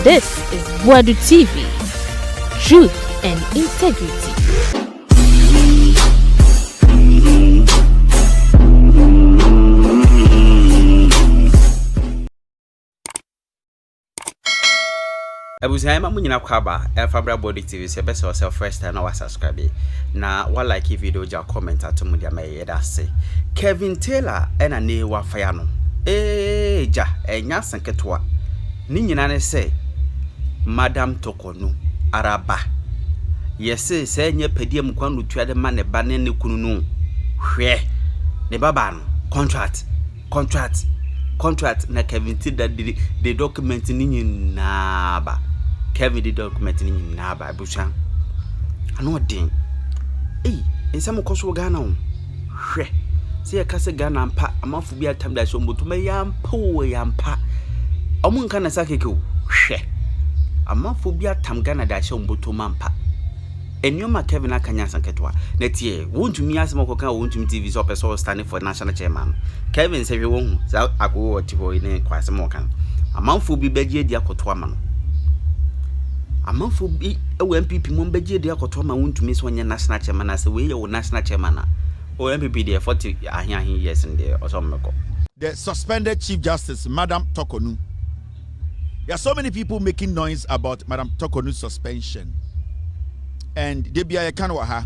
This is Buadu TV, truth and integrity. Abusayama munyina kwaba Fabra Body TV se bese yourself first time na subscribe na wa like video ja comment atom dia maye da se Kevin Taylor ena ne wa faya no ja enya sanketwa ni nyina ne se Madam Torkonu araba yese se enye pedie mkwanu tuade ma ne ba ne kunu no hwe ne baba no contract na Kevin Taylor the document ni nyina ba Kevin the document ni nyina ba abucha ano den ensam koso Ghana o hwe se ya kase Ghana mpa amanfo bi atam da so mbotuma yampa omun kana sakeke o hwe amanfo bi atam Ghana da so mbotuma mpa enyoma Kevin akanya sanketwa na tie wontumi asem kokan wontumi TV so person standing for national chairman Kevin se hwe won za ago otibo ne kwasem okan amanfo bi begie di akoto ama no amanfo bi ewo MPP mo begie di akoto ama wontumi so onye national chairman ase we ye wo national chairman na o MPP dey 40 ahiahin years in there osomeko. The suspended Chief Justice Madam Torkonu. There are so many people making noise about Madam Torkonu's suspension. And debia yakanwa ha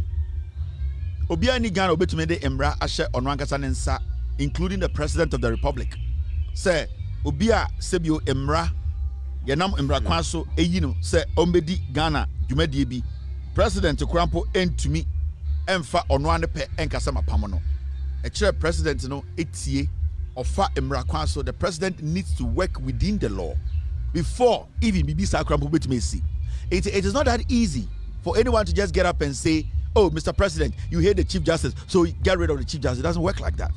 obia ni Ghana obetume de emra ahye ono ankasa ne nsa, including the President of the Republic. Say obia sebio emra yenam emra kwan so eyi no say ombedi Ghana dwumadie bi President Krampo entumi emfa ono ane pe enkasa mapam no e kire President no etie ofa emra kwan so. The President needs to work within the law before even bibi sa Krampo betume si. It is not that easy for anyone to just get up and say, oh, Mr. President, you hate the Chief Justice, so get rid of the Chief Justice. It doesn't work like that.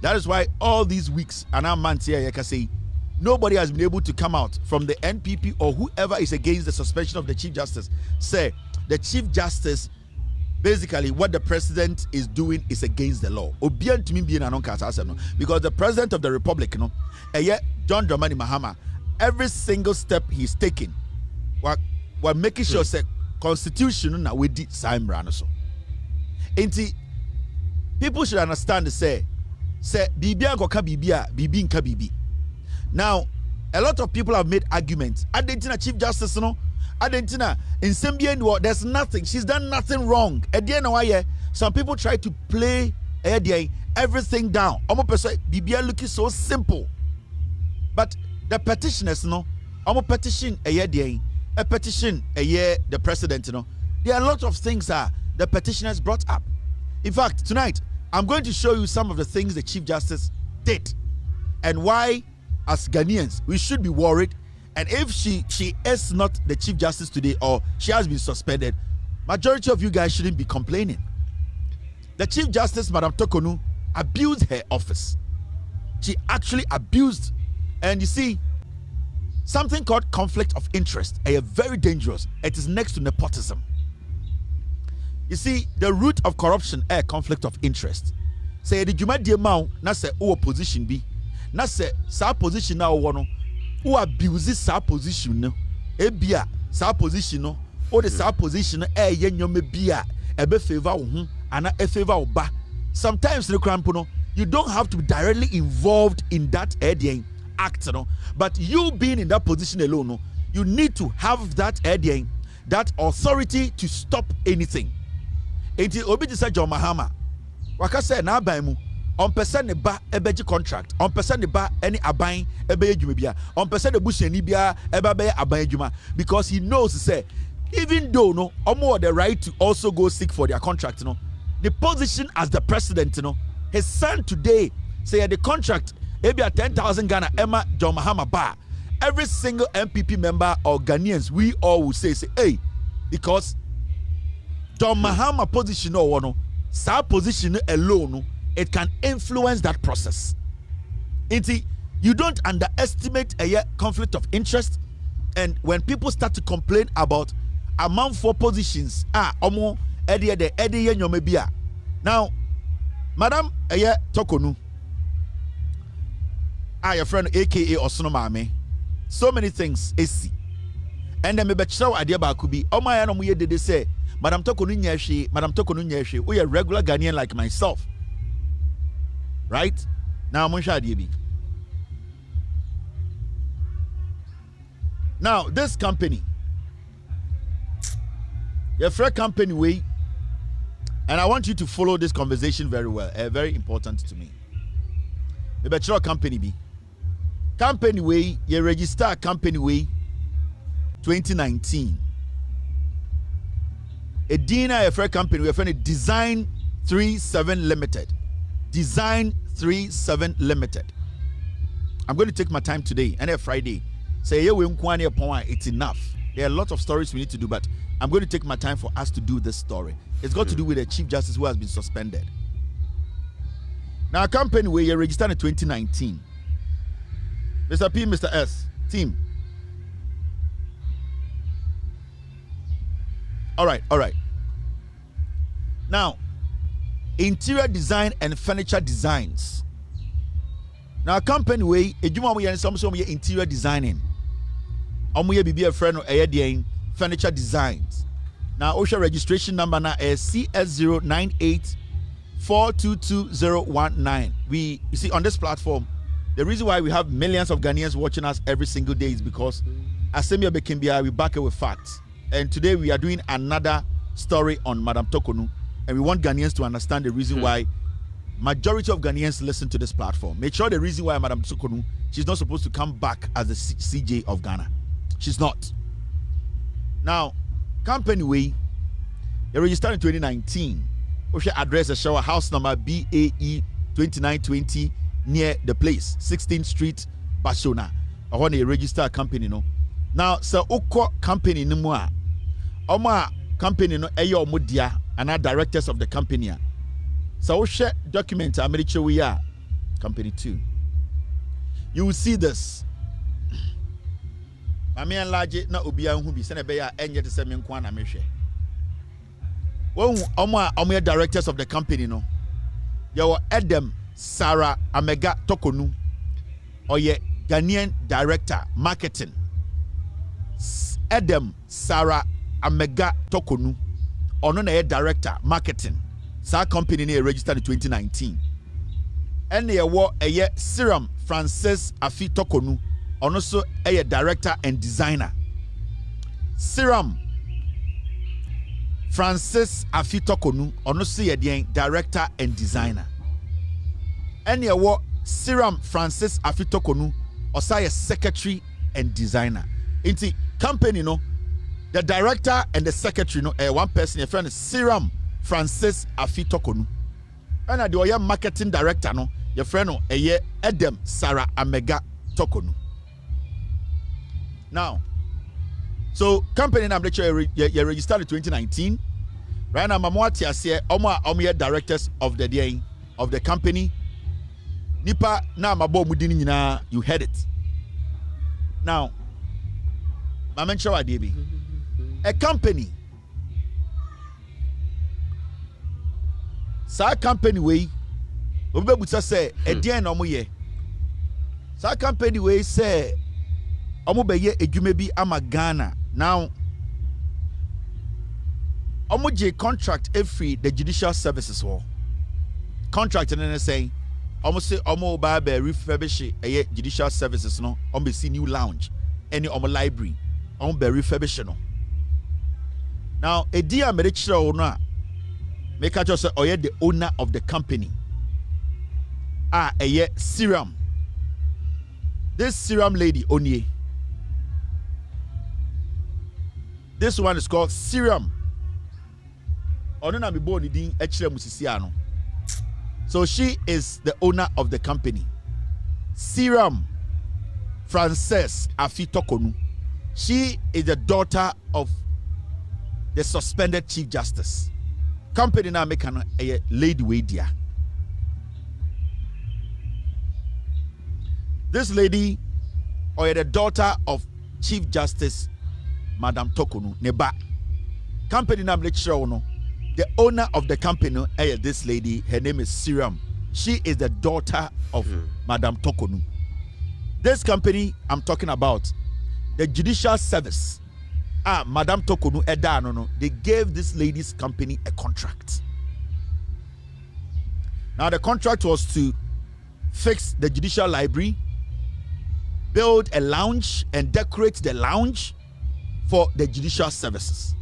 That is why all these weeks, and I'm months here, I can say, nobody has been able to come out from the NPP or whoever is against the suspension of the Chief Justice, say the Chief Justice, basically what the President is doing is against the law. Because the President of the Republic, John Dramani Mahama, every single step he's taking, we're making sure say constitution na we di Simran so. Enti people should understand say bibia nkoka bibia bibi nka bibi. Now a lot of people have made arguments. Adentina Chief Justice no Adentina in there's nothing, she's done nothing wrong. At the end of why some people try to play everything down. Omo person bibia looking so simple. But the petitioners no omo petition a petition a year the President, there are a lot of things the petitioners brought up. In fact, tonight I'm going to show you some of the things the Chief Justice did and why as Ghanaians we should be worried, and if she is not the Chief Justice today or she has been suspended, majority of you guys shouldn't be complaining. The Chief Justice Madam Torkonu abused her office. She actually abused, and you see something called conflict of interest, very dangerous. It is next to nepotism. You see, the root of corruption is conflict of interest. Say the juma di amount na say o position bi na say sa position na wo no who abuses sa position no ebia sa position no o the sa position ye nyome bia ebe favor wo hu ana e favor wo ba. Sometimes the crampo no you don't have to be directly involved in that act, but you being in that position alone, you need to have that authority to stop anything. Enti obi ti say John Mahama waka say na aban mu on person ne ba ebeji contract, on person ne ba any aban ebe adwuma bia, on person ne busuani bia eba be aban adwuma, because he knows say even though no omo the right to also go seek for their contract, the position as the President, his son today say the contract maybe at 10,000 Ghana Emma John Mahama bar. Every single MPP member or Ghanaians, we all will say hey, because John Mahama position or one, sa position alone, it can influence that process. You don't underestimate a conflict of interest, and when people start to complain about amount for positions, omo Eddie now, Madam Torkonu, your friend aka Osono Maame, so many things AC. And then me bekyerɛ adeɛ baako bi. Ɔmo ayɛ no mo yɛ dede sɛ Madam Torkonu nyɛ hwee, Madam Torkonu nyɛ hwee. We are regular Ghanaian like myself. Right? Now mo hwɛ adeɛ bi. Now this company, your friend company way, and I want you to follow this conversation very well. Very important to me. The better company be. Company way, you register company way 2019. A dinner a fair company, we're friend Design 37 Limited. Design 37 Limited. I'm going to take my time today and a Friday. Say it's enough. There are a lot of stories we need to do, but I'm going to take my time for us to do this story. It's got to do with the Chief Justice who has been suspended. Now, a company where you registered in 2019. Mr. P, Mr. S, team. All right. Now, interior design and furniture designs. Now, a company way, a juma we are some interior designing. Omuye bibi a friend of furniture designs. Now, OSHA registration number now is CS098422019. You see on this platform, the reason why we have millions of Ghanaians watching us every single day is because Asemia Bekimbia, we back it with facts. And today we are doing another story on Madam Torkonu, and we want Ghanaians to understand the reason why majority of Ghanaians listen to this platform. Make sure the reason why Madam Torkonu, she's not supposed to come back as the CJ of Ghana. She's not. Now, company way, they registered in 2019. We should address the shower house number BAE 2920 near the place, 16th Street, Barcelona. I want to register a company, no. Now, so Oko company no more. Oma company no eyo omodia and our directors of the company. So we share document America we are company 2. You will see this. Maame enlarge na obia hu bi se na be ya enye te se me nko na me hwe. Wo omo directors of the company no. Yo Edem Sarah Amega Torkonu. Oye Ghanaian director marketing. Edem Sarah Amega Torkonu. Ono na director marketing. Sa company na registered in 2019. And ye wo Serum Francis Afi Torkonu. Ono so director and designer. Serum Francis Afi Torkonu. Ono so director and designer. And ye wo Serum Francis Afi Torkonu. Osa secretary and designer. Inti company no, the director and the secretary no, one person, your friend is Serum Francis Afi Torkonu. And the oya marketing director no, your friend no, Edem Sarah Amega Torkonu. Now, so company na you registered in 2019. Right now, Mamwati ase omo directors of the company. Nipa na mabo mudini nyina, you heard it. Now, Maame nkyerɛ adeɛ bi. A company. Sa company wey obebusa sɛ ɛdeɛn na ɔmo yɛ. Sa company wey sɛ ɔmo bɛyɛ adwuma bi ama Ghana. Now, ɔmo gye contract every the judicial services hɔ. Contract ne say ɔmo se ɔmo ba refurbish judicial services no. Ɔmo bɛ see new lounge. Any ɔmo library. On be refurbished no. Now, a dear American owner, make a just say, the owner of the company. Serum. This Serum lady, Onye. This one is called Serum. So she is the owner of the company. Serum Frances Afi Torkonu. She is the daughter of the suspended Chief Justice. Company now make a lady way dear. This lady, or the daughter of Chief Justice Madam Torkonu Neba. Company now make sure no. The owner of the company, this lady, her name is Serum. She is the daughter of Madam Torkonu. This company I'm talking about, the judicial service, Madam Torkonu eda no, they gave this lady's company a contract. Now the contract was to fix the judicial library, build a lounge and decorate the lounge for the judicial services.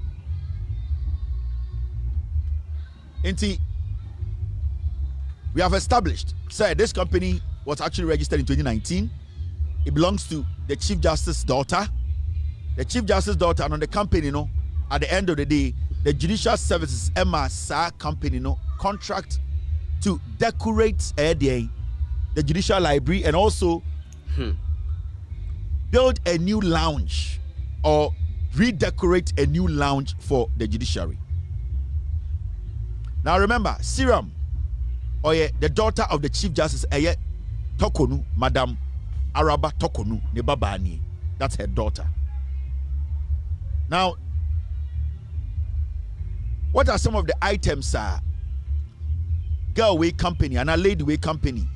Inti, we have established, sir, this company was actually registered in 2019. It belongs to the Chief Justice's daughter. The Chief Justice's daughter and on the company, at the end of the day, the judicial services Sa company, contract to decorate the judicial library and also build a new lounge or redecorate a new lounge for the judiciary. Now remember, Serum, the daughter of the Chief Justice, Torkonu, Madam Araba Torkonu, Nebabani. That's her daughter. Now, what are some of the items? Girl way company and a lady way company.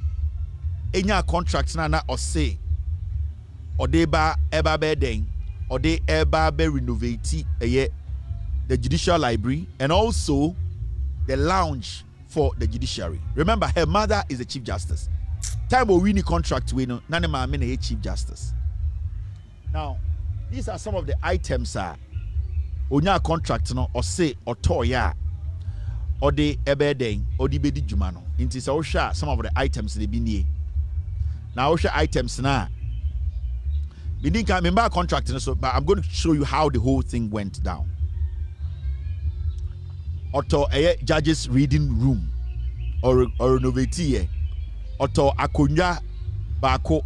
Enya contracts na or say, or they ba eba bedeng, or they eba be renovate the judicial library and also the lounge for the judiciary. Remember, her mother is the Chief Justice. Time we win the contract, we know none Maame na Chief Justice. Now, these are some of the items. Onya contract no or say or toya. Or the ebedeng or the bedi jumano. Into some of the items they be near. Now items now. We didn't remember contract, so but I'm going to show you how the whole thing went down. Oto a judge's reading room or renovate Oto akonya bako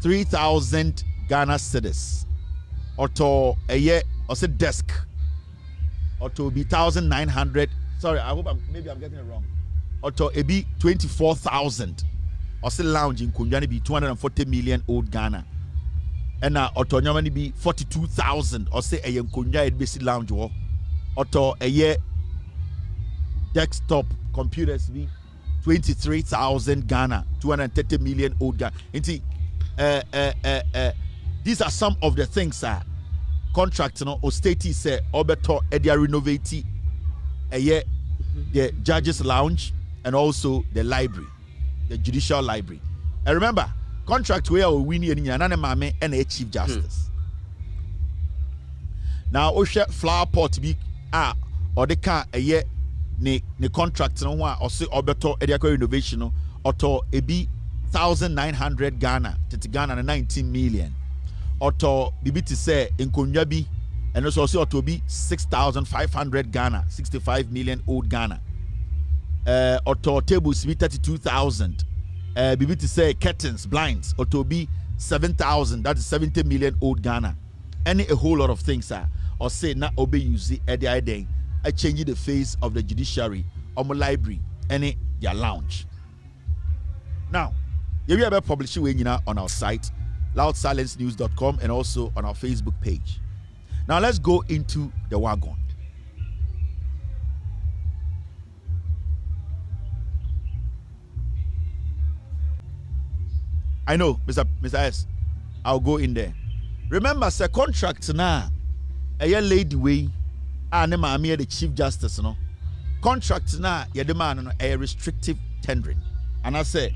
3,000 Ghana cedis. Oto a desk. Or to be 1,900. Sorry, I hope maybe I'm getting it wrong. Or to be 24,000. Or say lounge in Kunjani be 240 million old Ghana. And now or to normally be 42,000. Or say a young Kunja basic lounge or to a year desktop computers be 23,000 Ghana, 230 million old Ghana. These are some of the things contract or state say obeto edia renovate the judges lounge and also the library, the judicial library. And remember, contract where we win in Maame and a Chief Justice. Now Osha flower pot be or the car ne contract no one or say obeto edia renovation or to a be 1,900 Ghana to Ghana 19 million. Oto bibiti say in Kunjabi and also to be 6,500 Ghana, 65 million old Ghana. Oto tables be 32,000. Bibiti say curtains, blinds, or to be 7,000, that is 70 million old Ghana. Any a whole lot of things or say not obey you see at the idea. I change the face of the judiciary, or my library, any their lounge. Now, you will be publishing on our site, loudsilencenews.com, and also on our Facebook page. Now let's go into the wagon. I know, Mr. S. I'll go in there. Remember, sir, contract now. A young lady way, and Maame the Chief Justice, no. Contract now, you demand a restrictive tendering. And I say,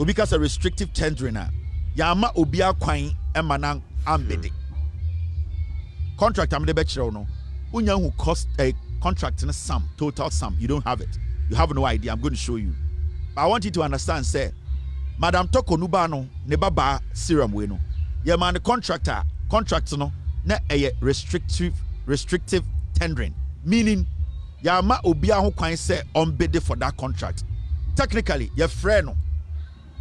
because a restrictive tendering now. Yama obia kwan emanang ambede. Contract am the betcher no. Unya who cost a contract in a sum, total sum. You don't have it. You have no idea. I'm going to show you. But I want you to understand, say, Madam Torkonu bano ne baba serum we no. Ye man the contract no na a restrictive tendering. Meaning yama obia who kwan say ombede for that contract. Technically, your friend no.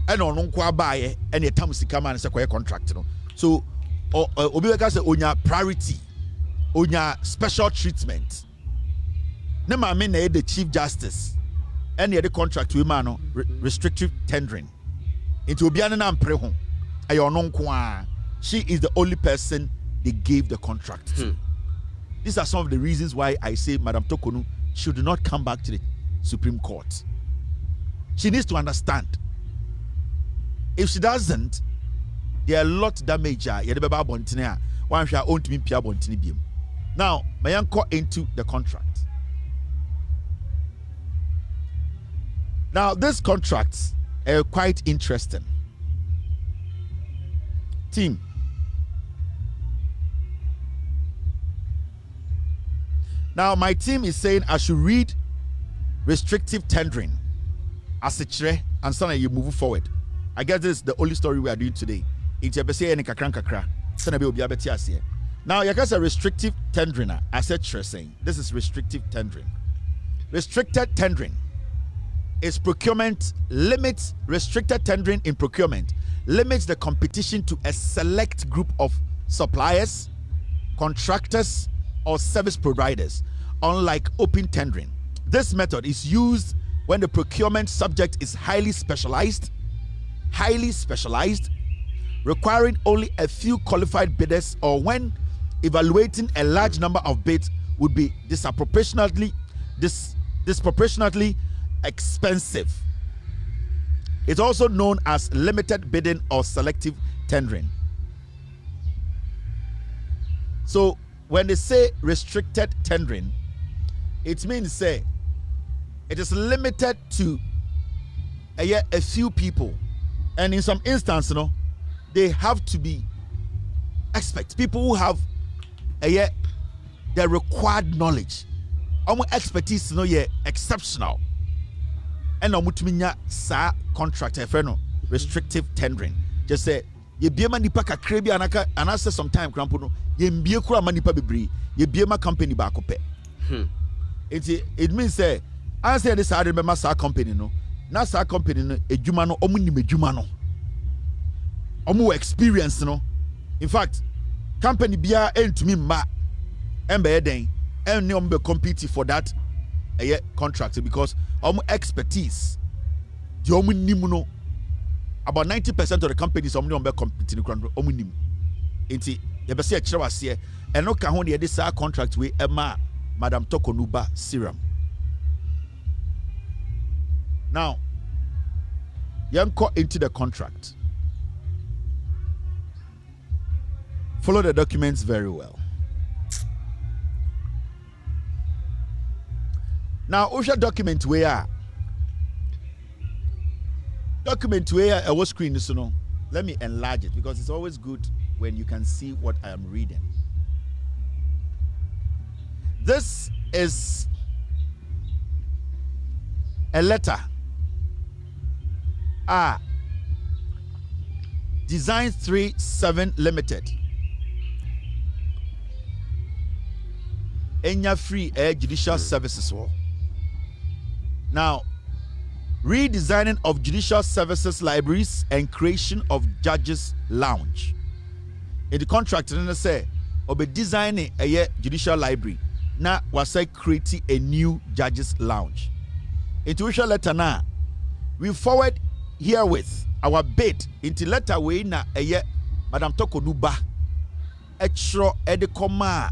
And on nkwa baye and the time sika man say contract no. So obi weka say onya priority, onya special treatment. Ne Maame na the Chief Justice and the contract we man no restrictive tendering. Into obi an na mpre ho. Ayo no nkwa. She is the only person they gave the contract to. These are some of the reasons why I say Madam Torkonu should not come back to the Supreme Court. She needs to understand. If she doesn't, there are a lot of damage. one shall own to me Pia Bontinibium. Now, my uncle into the contract. Now, these contracts are quite interesting. Team. Now, my team is saying I should read restrictive tendering as a chere and so you move forward. I guess this is the only story we are doing today. It's a bese any kakran kakra. So be obi abeti ase. Now, you guys are restrictive tendering. I said chere saying this is restrictive tendering. Restricted tendering is procurement limits. Restricted tendering in procurement limits the competition to a select group of suppliers, contractors, or service providers, unlike open tendering. This method is used when the procurement subject is highly specialized, requiring only a few qualified bidders, or when evaluating a large number of bids would be disproportionately expensive. It's also known as limited bidding or selective tendering. So when they say restricted tendering, it means say it is limited to a few people, and in some instances, they have to be experts, people who have the required knowledge. Our expertise exceptional, and sa contract restrictive tendering. Just say ye biema nipa kakra bi anaka sometime krampo no ye mbie kura manipa bebre ye biema company ba ko pe. It means say I say this are remember sa company no na sa company no edwuma no omu nim edwuma no omu experience no. In fact, company bia entumi ma embe den and no be compete for that contract because expertise the omu nim no. About 90% of the companies are not competing with nim. Inti yebese a kire wase e no ka ho de this contract we Emma Madam Torkonu ba serum. Now, yanko into the contract. Follow the documents very well. Now, OSHA document where I was screen this, let me enlarge it because it's always good when you can see what I am reading. This is a letter. Design 37 Limited. Enya free air judicial services. Now, redesigning of judicial services libraries and creation of judges lounge. In the contract, they say, "Obe designing a judicial library. Now, was creating a new judges lounge." Intuition letter now, we forward herewith our bid into letter way na Madam Torkonu ba extra edekoma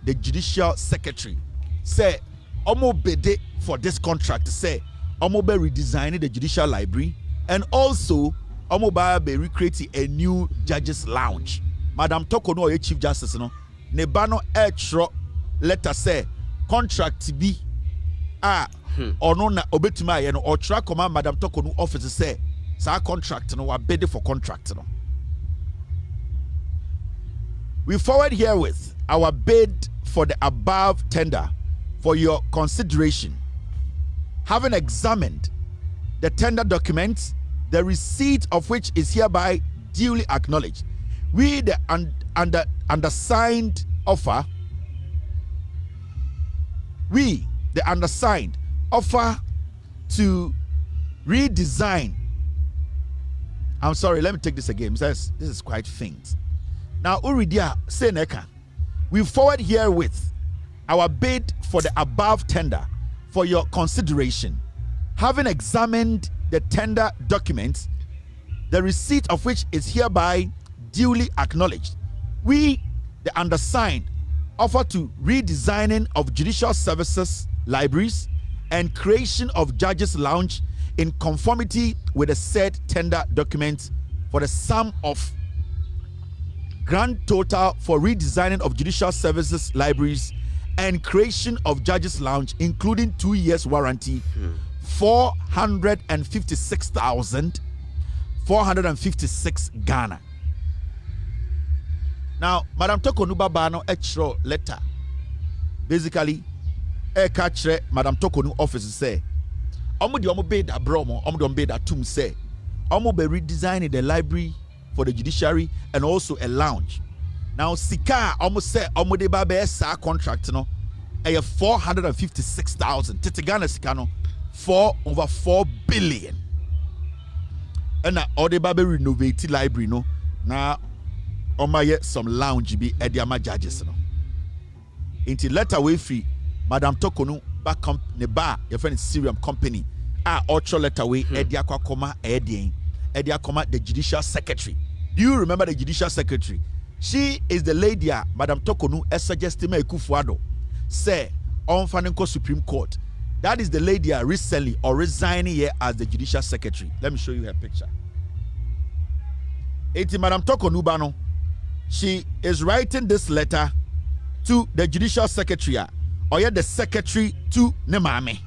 the judicial secretary say omo bid for this contract say omo be redesigning the judicial library and also omo be recreating a new judges lounge. Madam Torkonu or chief justice no ne ba no extra letter say contract bi ono na obetuma ye no or tra command Madam Torkonu office say sa contract no wa bid for contract no. We forward herewith our bid for the above tender for your consideration. Having examined the tender documents, the receipt of which is hereby duly acknowledged, we the undersigned offer to redesign. I'm sorry, let me take this again. This is quite faint. Now, Uridia Seneka, we forward herewith our bid for the above tender for your consideration. Having examined the tender documents, the receipt of which is hereby duly acknowledged, we, the undersigned, offer to redesigning of judicial services libraries and creation of judges lounge in conformity with the said tender documents for the sum of grand total for redesigning of judicial services libraries and creation of judges lounge, including 2 years warranty, 456,456 Ghana. Now, Madam Torkonu Babano extra letter. Basically, catch Madam Torkonu office say, Omo di omo bed a bromo, omo don bed a tum say, Omo be redesigning the library for the judiciary and also a lounge. Now, Sika omo say omo de ba be sa contract no, 456,000. Titigana Sika no, over 4 billion. And all the baby renovate library no, now omo some lounge be ediama judges no. Inti letter way free. Madam Torkonu back ne bar your friend Syrian company ultra letter way Ediakwa the judicial secretary. Do you remember the judicial secretary? She is the lady Madam Torkonu suggested me Kufuado say on Fanenko Supreme Court. That is the lady recently or resigning here as the judicial secretary. Let me show you her picture. Eti Madam Torkonu Bano, she is writing this letter to the judicial secretary. Or yet the secretary to ne Maame.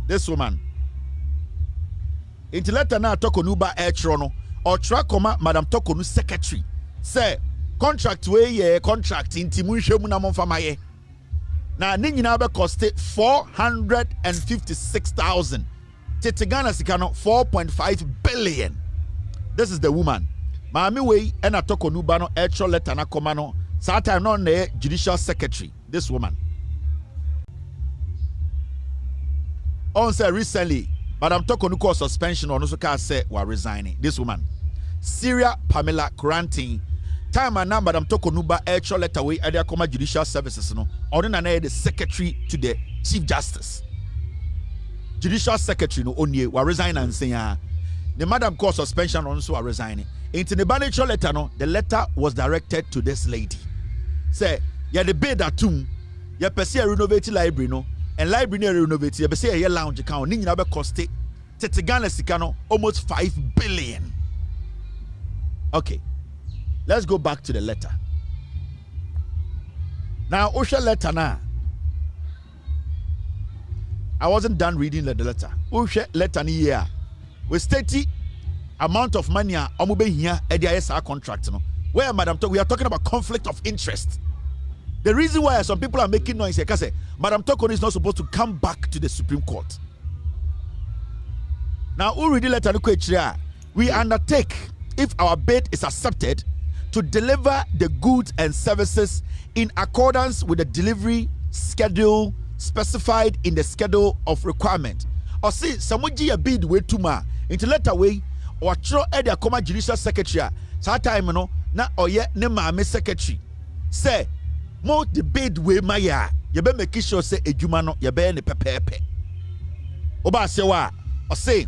This woman. Inti letter na Torkonu ba no or trakoma Madam Torkonu secretary. Say contract we ye contract inti munhwemu na monfa maye. Na ne nyina be cost 456,000. Titigana sikano 4.5 billion. This is the woman. Maame we na Torkonu ba no letter na koma no. Sa time no na judicial secretary. This woman. On say recently, Madam Torkonu called suspension on also say we are resigning. This woman. Syria Pamela Quarantine. Time and now Madam Torkonu ba letter way at the judicial services no. Ordinary the secretary to the Chief Justice. Judicial secretary no onye we are resigning and saying the madam called suspension on also are resigning. Into the banner letter no, the letter was directed to this lady. Say ya the bed atum ya pese renovate library no and library no renovate ya pese ya lounge account ni nyina be cost Ghana sika no almost 5 billion. Okay, let's go back to the letter. Now Osha letter na I wasn't done reading the letter. Osha letter ni here we state amount of money omo be here e dey our contract no where Madam we are talking about conflict of interest. The reason why some people are making noise here, because Madam Torkonu is not supposed to come back to the Supreme Court. Now, we undertake, if our bid is accepted, to deliver the goods and services in accordance with the delivery schedule specified in the schedule of requirement. Or see, someone a bid way too ma into letter way or throw a comma judicial secretary. So time no na or yet ne Maame secretary say. Mo the bid way maya ye be make sure say edwuma no ye be ne pepepe oba se wa or say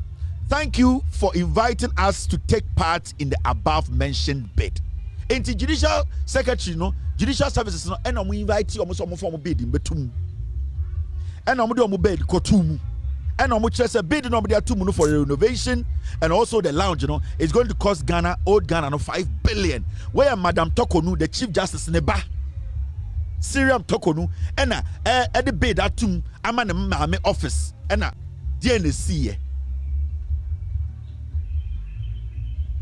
thank you for inviting us to take part in the above mentioned bid. Enti judicial secretary no judicial services no and we invite you almost form bid in betum and omo do bid kotum and omo chere say bid no be atum no for renovation and also the lounge no is going to cost old Ghana no 5 billion where Madam Torkonu the Chief Justice neba Syrian Torkonu ena the bid atum ama ne Maame office ena DNC ye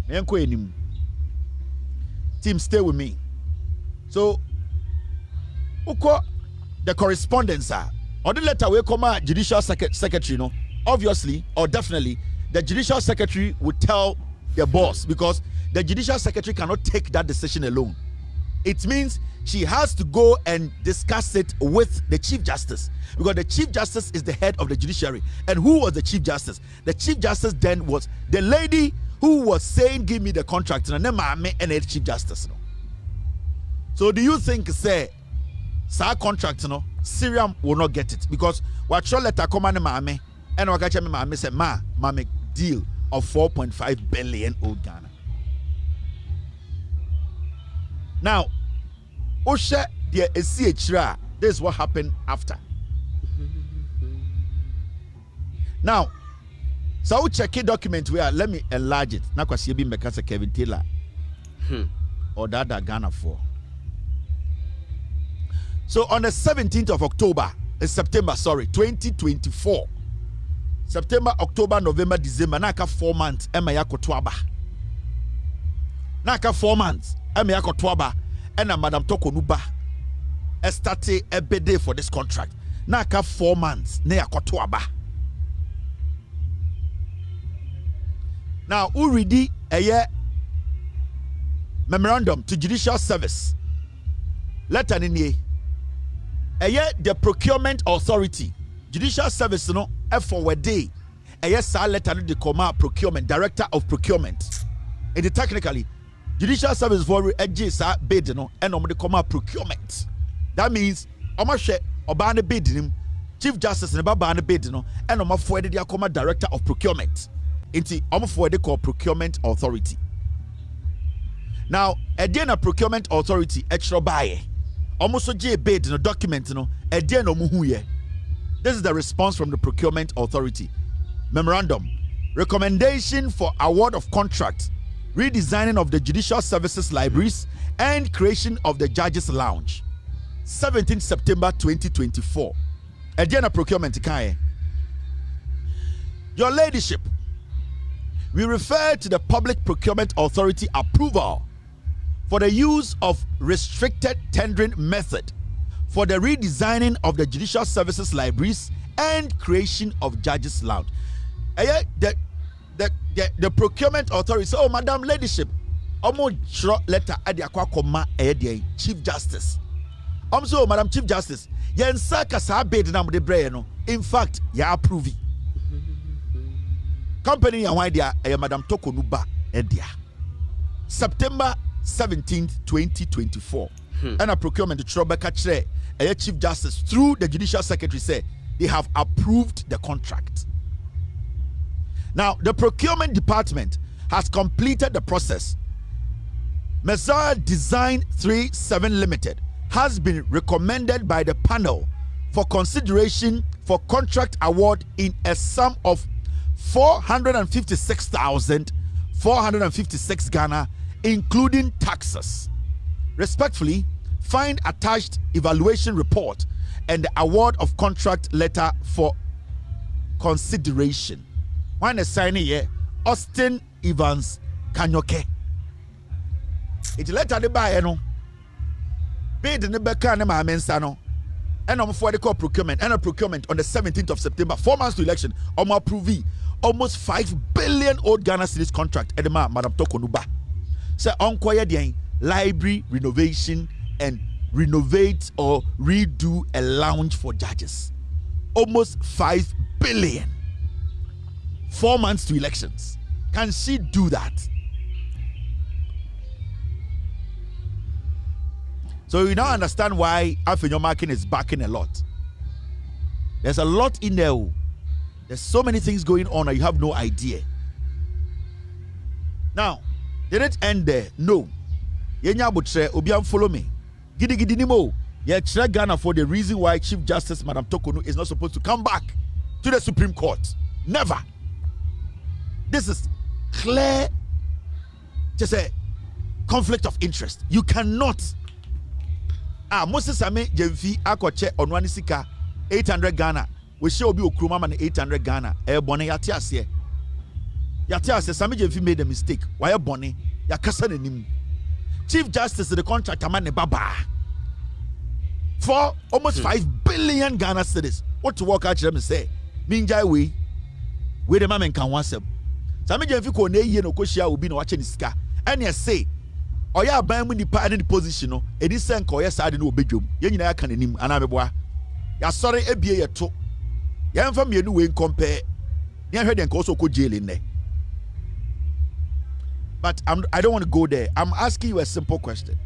enko enim team stay with me. So uko the correspondence or the letter we come judicial secretary no obviously or definitely the judicial secretary would tell the boss because the judicial secretary cannot take that decision alone. It means she has to go and discuss it with the Chief Justice because the Chief Justice is the head of the judiciary. And who was the Chief Justice? The Chief Justice then was the lady who was saying, give me the contract, and then Maame and the Chief Justice. So do you think, say, contract, Syrian will not get it? Because what your letter come on Maame, and what Maame said, Maame deal of 4.5 billion old Ghana. Now, Osha there is CHRA. This is what happened after. Now, so check a document where let me enlarge it. Now, because you be Kevin Taylor. or that Ghana for. So on the 17th of October, September, 2024. September, October, November, December, naka 4 months, ema yako tuaba. Naka 4 months, ema yako tuaba, ena Madam Torkonu ba. Estate ebede for this contract. Naka 4 months, ne yako tuaba. Now, already a year memorandum to judicial service. Letter in here. A year the procurement authority, judicial service no forward day. A year sa letter the command procurement, director of procurement. And the technically, judicial service for a sa bid no and the command procurement. That means omashe obane bid him, chief justice ne baba bid no and forward the command director of procurement. Inti forward they call procurement authority. Now, a day na procurement authority extra buy. Almost a bid no document no a day no muhuye. This is the response from the procurement authority. Memorandum. Recommendation for award of contract, redesigning of the judicial services libraries, and creation of the judges lounge. 17th September 2024. A day na procurement kaye. Your ladyship, we refer to the Public Procurement Authority approval for the use of restricted tendering method for the redesigning of the judicial services libraries and creation of judges lounge. The procurement authority say, oh, Madam Ladyship, letter at the Chief Justice. So, Madam Chief Justice, in fact, ya approve. Company and why they are Madam Torkonu ba edia. September 17th, 2024. And a procurement to Trobeka a Chief Justice through the Judicial Secretary said they have approved the contract. Now, the procurement department has completed the process. Messiah Design 37 Limited has been recommended by the panel for consideration for contract award in a sum of 456,456 Ghana, including taxes. Respectfully, find attached evaluation report and the award of contract letter for consideration. When signing here, Austin Evans Kanyoke. It's letter de buy no. Bid in the Beka and Maame Sano. And I'm for the call procurement and a procurement on the 17th of September, 4 months to election. Approve almost 5 billion old Ghana cedis contract. Edema Madam Torkonu ba. Say onkoya the library renovation and renovate or redo a lounge for judges. Almost 5 billion. 4 months to elections. Can she do that? So you now understand why Afenyo Markin is backing a lot. There's a lot in there. There's so many things going on and you have no idea. Now, did it end there? No. Yenya Butre, Obiam follow me. Gidi gidi nimo. Yechre Ghana for the reason why Chief Justice Madam Torkonu is not supposed to come back to the Supreme Court. Never. This is clear, just a conflict of interest. You cannot. Moses Ame Jemfi Akoche Onwanisika 800 Ghana. We show obi okruma man 800 Ghana. Bone yate ase. Yate ase Sami Jemfi made a mistake. Why bone? Yakasa nenim. Chief Justice the contract man baba. For almost 5 billion Ghana cedis. What to work out them say? Minjai we the mamen kan wansem. Sami Jemfi ko na yie no koshia obi na wache ni sika. And you say oya ban mu nipa in the position no edi senka oya sade no obedwom ye nyina aka nanim ana meboa ya sori ebie ye to ye mfa mienu we compare ye hwe den ka also ko jail in there. But I don't want to go there. I'm asking you a simple question.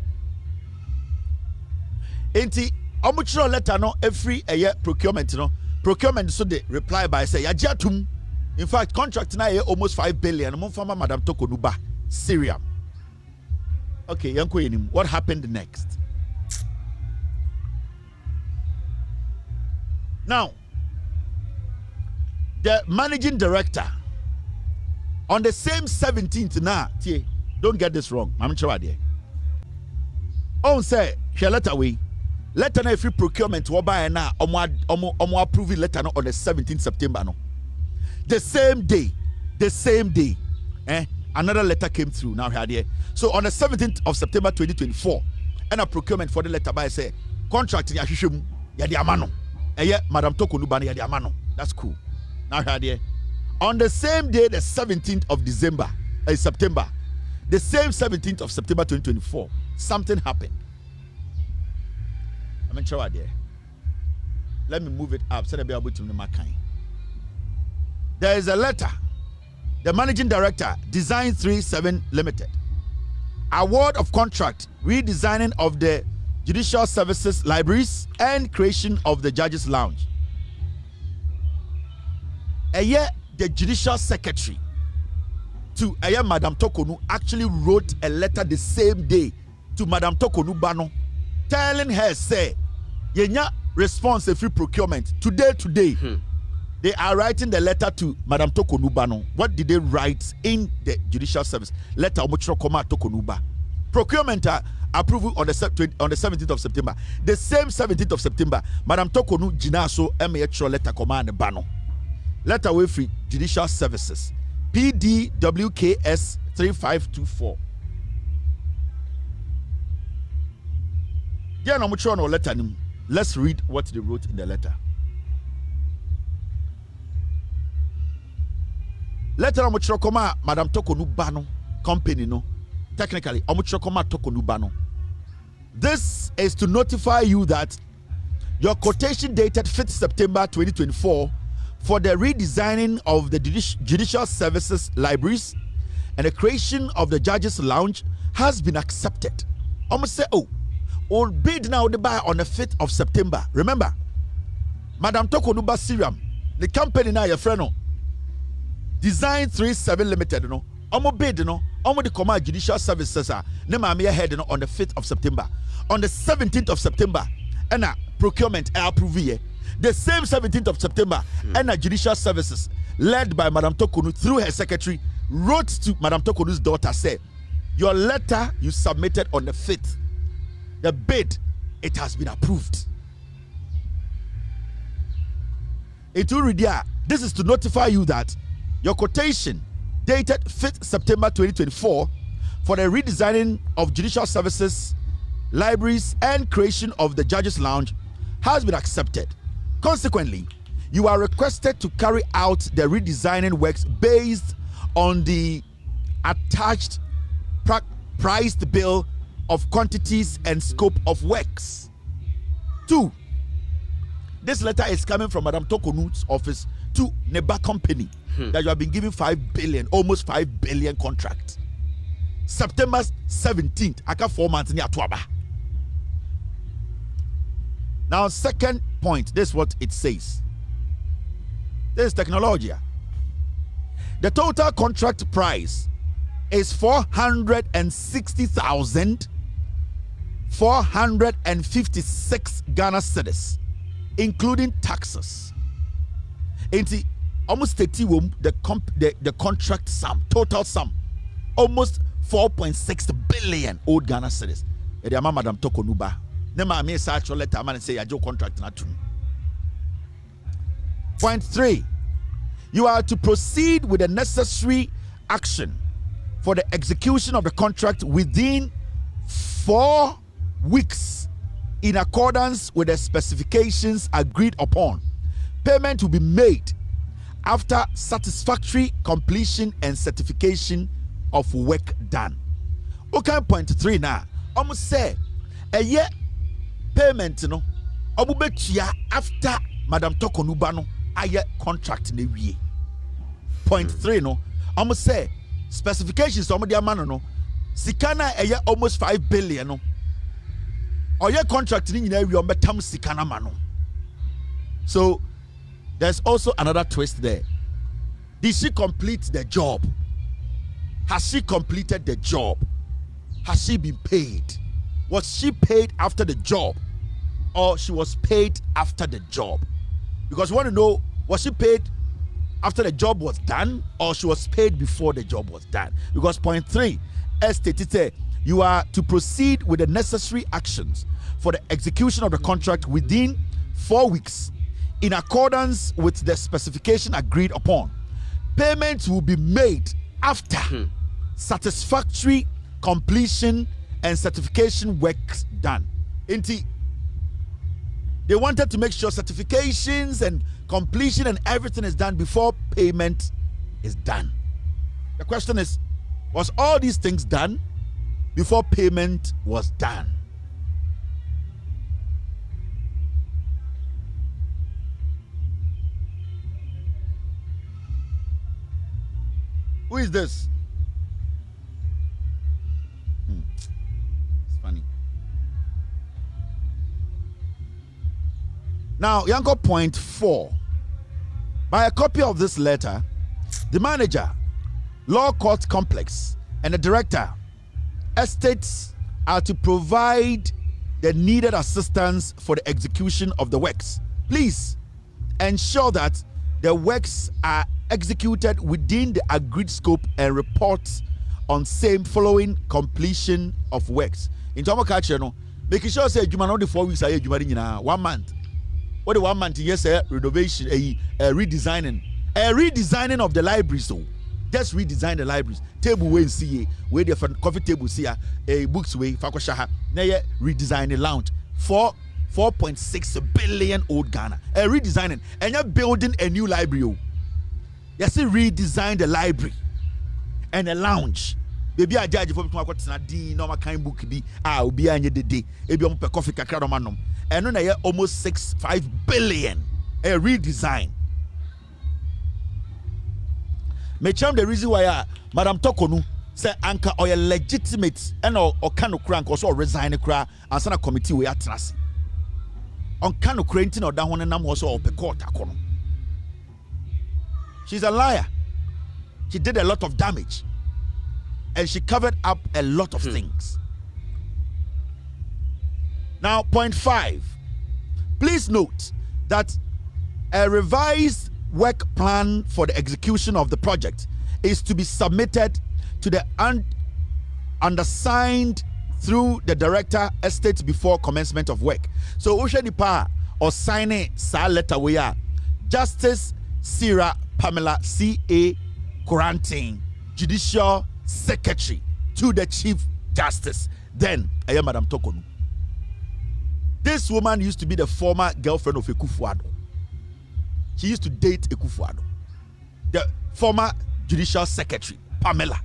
Enti omuchiro letter no every a year procurement no procurement so they reply by say ya jatum. In fact contract na ye almost 5 billion mo fama Madam Torkonu ba Syria. Okay, what happened next? Now, the managing director on the same 17th now, don't get this wrong. I'm sure. On say she letter way. Letter na free procurement wo buy na omo approve letter no on the 17th September no. The same day, another letter came through. Now here. So on the 17th of September 2024, and a procurement for the letter by say contract ya hwehwem ya de amano. Madam Torkonu ba ya de amano. That's cool. Now here. On the same day, the 17th of September, the same 17th of September 2024, something happened. I'm sure there. Let me move it up. There is a letter. The managing director, Design 37 Limited. Award of contract, redesigning of the judicial services libraries and creation of the judges lounge. The judicial secretary to Madam Torkonu actually wrote a letter the same day to Madam Torkonu Bano, telling her, say, yenya response a free procurement today. They are writing the letter to Madam Torkonu Bano. What did they write in the judicial service? Letter Omochro Koma Torkonuba. Procurement approval on the 17th of September. The same 17th of September, Madam Torkonu Jinaso MHR letter command Bano. Letter away free judicial services. PDWKS 3524. Yeah, no much on letter. Let's read what they wrote in the letter. Letter Omuchokoma Madam Torkonu Bano company no. Technically Omuchokoma Torkonu Bano. This is to notify you that your quotation dated 5th September 2024 for the redesigning of the judicial services libraries and the creation of the judges lounge has been accepted. Almost say, all bid now the buy on the 5th of September. Remember, Madam Torkonu Basiram, the company now your friend, Design 37 Limited, no, bid, no, the command judicial services are Maame head on the 5th of September. On the 17th of September, and procurement approve the same 17th of September, and judicial services led by Madam Torkonu through her secretary wrote to Madam Torkonu's daughter, say, your letter you submitted on the 5th, the bid, it has been approved. It will read here, this is to notify you that your quotation dated 5th September 2024 for the redesigning of judicial services, libraries, and creation of the judges lounge has been accepted. Consequently, you are requested to carry out the redesigning works based on the attached priced bill of quantities and scope of works. 2. This letter is coming from Madam Torkonu's office to Neba Company that you have been given 5 billion, almost 5 billion contract. September 17th, aka 4 months near Tuaba. Now, second point, this is what it says. This is technology. The total contract price is 460,456 Ghana cedis, including taxes. Into almost 30 the contract sum, total sum, almost 4.6 billion old Ghana cedis. Madam Torkonu ba. Maame search letter man say your contract na true. Point 3. You are to proceed with the necessary action for the execution of the contract within 4 weeks in accordance with the specifications agreed upon. Payment will be made after satisfactory completion and certification of work done. Okay, point 3 now. Almost say a year payment no obubetua after Madam Torkonu ba no aye contract na wie. Point 3 no almost say specifications omo dia man no sika na eye almost 5 billion no oye contract ni nyina wie obetam sika na ma no. So there's also another twist there. Did she complete the job? Has she completed the job? Has she been paid? Was she paid after the job, or she was paid after the job? Because we want to know, was she paid after the job was done, or she was paid before the job was done? Because point 3, as stated, you are to proceed with the necessary actions for the execution of the contract within 4 weeks in accordance with the specification agreed upon. Payments will be made after satisfactory completion and certification works done. Inti, they wanted to make sure certifications and completion and everything is done before payment is done. The question is, was all these things done before payment was done? Who is this? It's funny. Now, Yanko point 4. By a copy of this letter, the manager, Law Court Complex, and the director, estates are to provide the needed assistance for the execution of the works. Please ensure that the works are executed within the agreed scope and reports on same following completion of works. In Tomo Kache, no, making sure say you man the 4 weeks aye you 1 month. What the 1 month yes renovation redesigning of the libraries. So just redesign the libraries. Table way see where the coffee table see books way fakosha na ye redesign the lounge for 4.6 billion old Ghana. Redesigning and you're building a new library. You see, redesign the library and a lounge. Baby, I judge for me to na di normal kind book be obi anye de day. Ebi omo pe coffee kakra no manom. And no na ye almost 5 billion. A redesign. Me cham the reason why Madam Torkonu say anka or legitimate and or kano kra nko so resign kra and sana committee we atrase. On kano kra nti na da ho nam ho so o pe court akono. She's a liar. She did a lot of damage. And she covered up a lot of things. Now, point 5. Please note that a revised work plan for the execution of the project is to be submitted to the undersigned through the director estate before commencement of work. So, Oshanipa or sign a letter where Justice Sarah Pamela C.A. Quarantine, Judicial Secretary to the Chief Justice. Then, I am Madam Torkonu. This woman used to be the former girlfriend of Ekufuado. She used to date Ekufuado. The former Judicial Secretary, Pamela.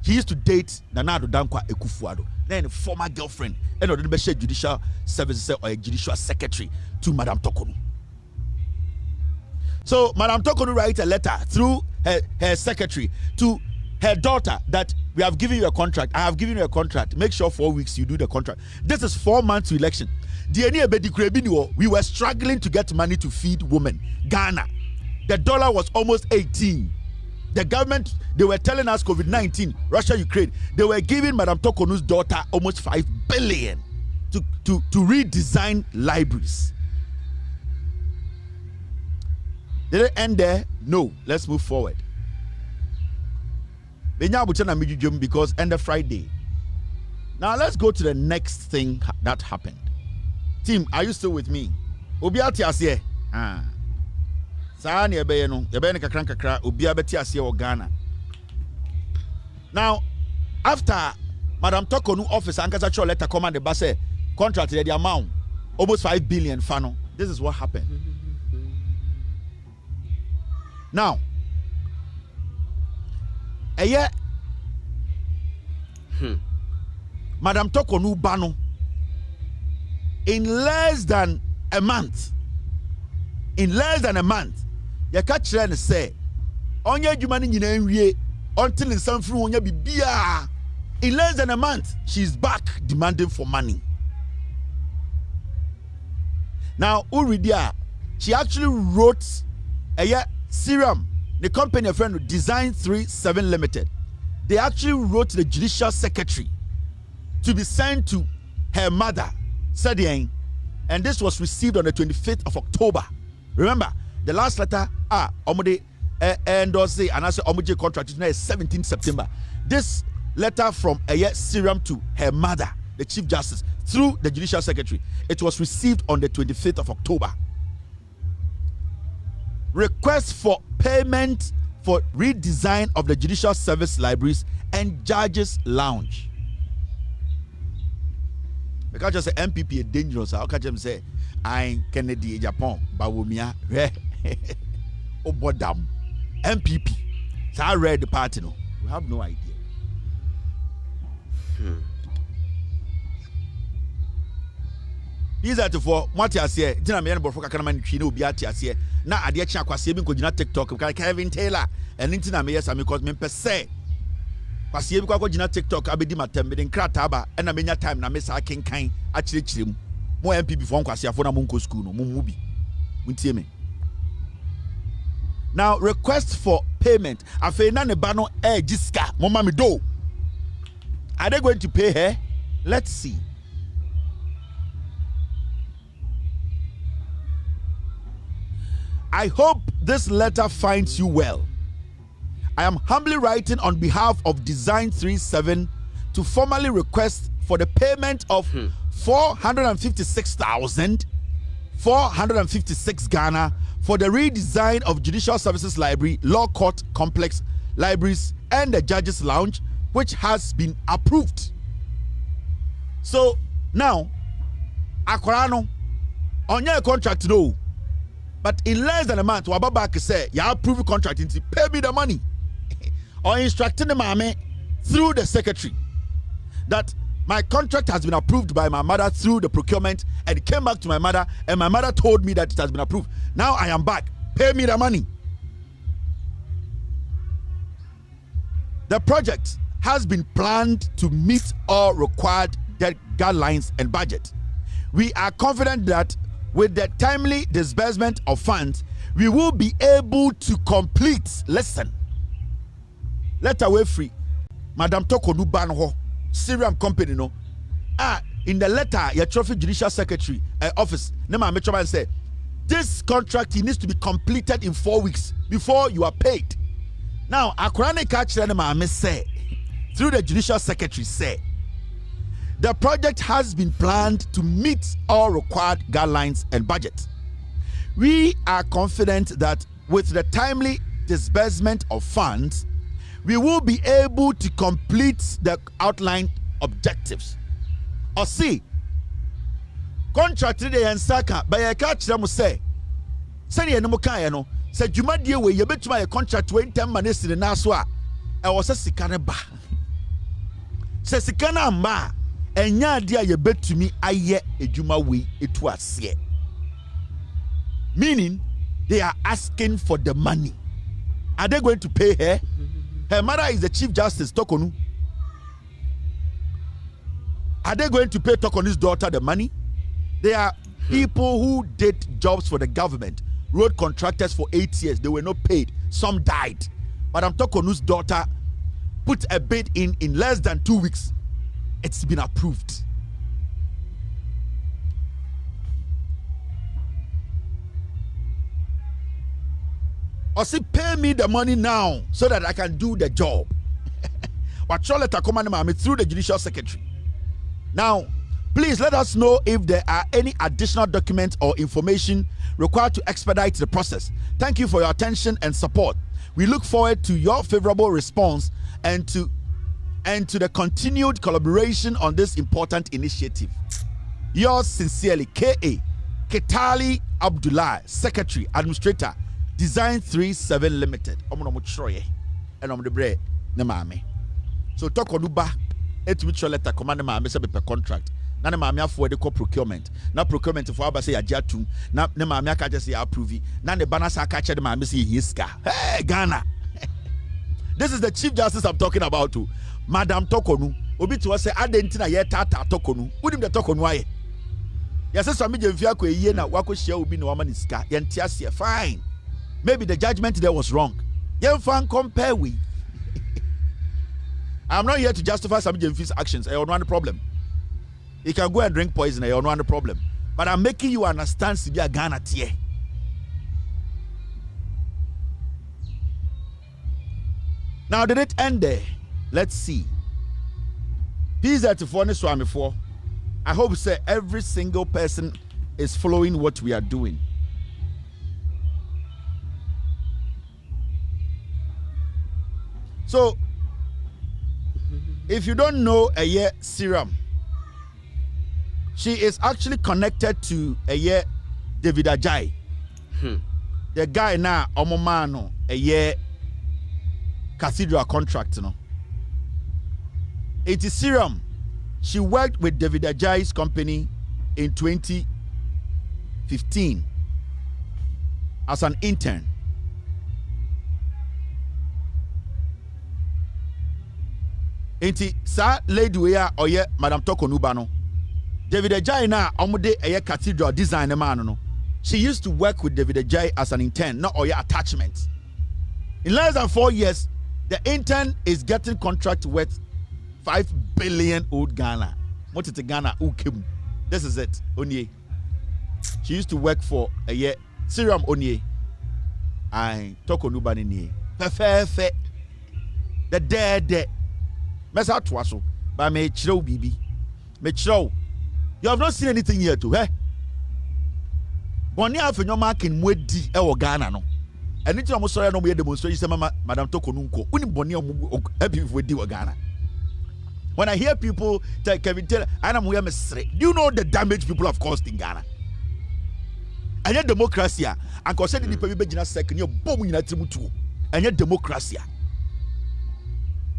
He used to date Nanado Dankwa Ekufuado. Then former girlfriend. And the Judicial Services or a Judicial Secretary to Madam Torkonu. So Madam Torkonu writes a letter through her secretary to her daughter that we have given you a contract. I have given you a contract. Make sure 4 weeks you do the contract. This is 4 months to election. We were struggling to get money to feed women. Ghana. The dollar was almost 18. The government, they were telling us COVID-19, Russia, Ukraine. They were giving Madam Torkonu's daughter almost 5 billion to redesign libraries. Did it end there? No. Let's move forward. Because end of Friday. Now let's go to the next thing that happened. Team, are you still with me? Obiati asye. Sa ni ebe no, ebe ni kakra obi abeti asye wo Ghana. Now, after Madam Torkonu office ankasa cho letter command the base contract the amount almost 5 billion fano. This is what happened. Now, Madam Torkonu Bano, in less than a month, you catch her and say, Onya Jumani Nine until in some fruit, in less than a month, she's back demanding for money. Now, Uridia, she actually wrote Serum, the company of friend Design 37 Limited. They actually wrote the Judicial Secretary to be sent to her mother, Sadieng, and this was received on the 25th of October. Remember, the last letter, endorse and I say Omuji contract is 17th September. This letter from Syriam to her mother, the Chief Justice, through the Judicial Secretary, it was received on the 25th of October. Request for payment for redesign of the Judicial Service Libraries and Judges Lounge. Because just say MPP is dangerous. How can you say I Kennedy Japan Bawumia Obodam MPP? So I read the party no. We have no idea. These are for what you say. Dina me yanbo foka kana man twi na obi ati ase. Na ade akya kwase bi nkogina TikTok because Kevin Taylor and ntina me yes am because me pese kwase bi kwa gina TikTok abedi matem be nkrata ba na menya time na me sa kenkan a kirechirem. Mo MP before kwase afo na mo nko school no mo mu bi. Muntie me. Now request for payment. Afi na ne ba no giska mo ma me do. Are they going to pay her? Let's see. I hope this letter finds you well. I am humbly writing on behalf of Design 37 to formally request for the payment of 456,456 Ghana for the redesign of Judicial Services Library, Law Court Complex, Libraries, and the Judges Lounge, which has been approved. So now, Akorano, on your contract, no. But in less than a month, Wababak say, you approve the contract, pay me the money. Or instructing the Maame through the secretary that my contract has been approved by my mother through the procurement, and it came back to my mother, and my mother told me that it has been approved. Now I am back. Pay me the money. The project has been planned to meet all required guidelines and budget. We are confident that with the timely disbursement of funds, we will be able to complete. Listen, letter way free. Madam Torkonu Banho, Syrian company no. In the letter, your trophy judicial secretary office, Nema Metroman said, this contract needs to be completed in 4 weeks before you are paid. Now, Akurane catch Nema say, through the judicial secretary say, the project has been planned to meet all required guidelines and budget. We are confident that with the timely disbursement of funds, we will be able to complete the outlined objectives. Or see, contract today and Saka, by a catch them say, Send ye no Mokayano, said you might deal with your bet my contract 10 minutes in the Naswa. I was a Sikanaba. Says Sikana Ma. And ya dear you bet to me I ye a juma way it was ye. Meaning they are asking for the money. Are they going to pay her? Her mother is the Chief Justice Torkonu. Are they going to pay Torkonu's daughter the money? They are people who did jobs for the government, road contractors for 8 years. They were not paid. Some died. Madam Torkonu's daughter put a bid in less than 2 weeks. It's been approved. Or say, pay me the money now so that I can do the job. But your letter command Maame through the judicial secretary. Now, please let us know if there are any additional documents or information required to expedite the process. Thank you for your attention and support. We look forward to your favorable response and to the continued collaboration on this important initiative. Yours sincerely, K.A. Ketali Abdullah, Secretary, Administrator, Design 37 Limited. And I'm the bread, the Maame. So talk on Uba, et which letter command Maame say per contract. Na ne Maame afọ de procurement. Na procurement for aba say ajatum. Na ne Maame aka just say approve. Na ne banasa aka che de Maame say yiska. Hey Ghana. This is the Chief Justice I'm talking about too. Madam Torkonu, obi to say adentina ye tata Torkonu. Udim the Torkonu aye. Yes, so me jemfia ko eyi na wako share obi no wama niska. Ye ntiasie fine. Maybe the judgment there was wrong. Ye fan compare we. I'm not here to justify some jemfi's actions. I don't want the problem. He can go and drink poison. I don't want the problem. But I'm making you understand to be a Ghana tier. Now, did it end there? Let's see. P34 and Swami 4. I hope say every single person is following what we are doing. So, if you don't know a year Serum, she is actually connected to a year David Ajay. The guy now, Omomano, a year cathedral contract, It is Serum. She worked with David Ajay's company in 2015 as an intern. Enti sa lady we are oye Madam Torkonu ba no. David Ajay na omude eye cathedral design man no. She used to work with David Ajay as an intern, not oye attachment. In less than 4 years, the intern is getting contract worth 5 billion old Ghana. What is the Ghana ukem? This is it. Onye. She used to work for a year. Serum Onye. I Torkonu ba ni. Perfect. The dead. Mesa twaso. Ba me chiro bibi. Me chiro. You have not seen anything yet too, eh? Boni afenyo makin mwedi e wo Ghana no. Anything I'm sorry no mo demonstration say Madam Torkonu nko. Uni boni happy if we di wo Ghana. When I hear people tell Kevin Taylor, do you know the damage people have caused in Ghana? And yet democracy, and concerning the people be second, you bomb in a trimutu. And yet democracy.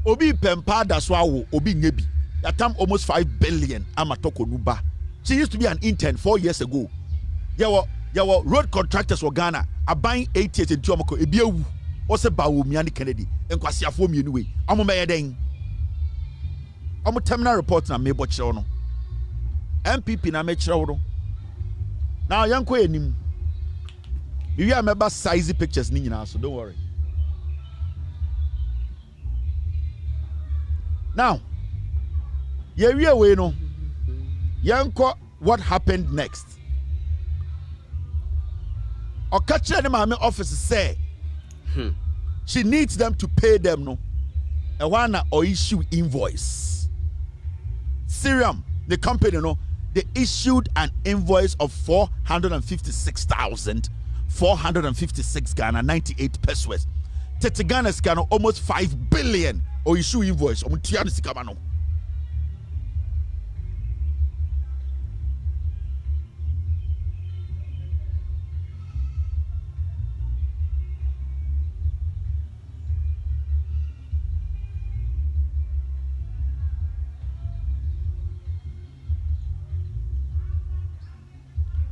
Obi Pempa Daswawo, Obi Nebi. That time almost 5 billion. I'm a Torkonu ba. She used to be an intern 4 years ago. There were road contractors for Ghana. Are buying 8 years in Tuamako. Ebiu. What's about Miani Kennedy? And Kwasia for me anyway. I'm a mayor. I'm a terminal report na mebo chiro no. MPP na me chiro no. Now yanko enim. You are member size pictures ni nyina so don't worry. Now, ye we no. Yanko what happened next? Okache ni Maame office say she needs them to pay them no. E wana or issue invoice. Serum, the company, they issued an invoice of 456,456 Ghana 98 pesos. Tete Ghana's Ghana almost 5 billion or issue invoice.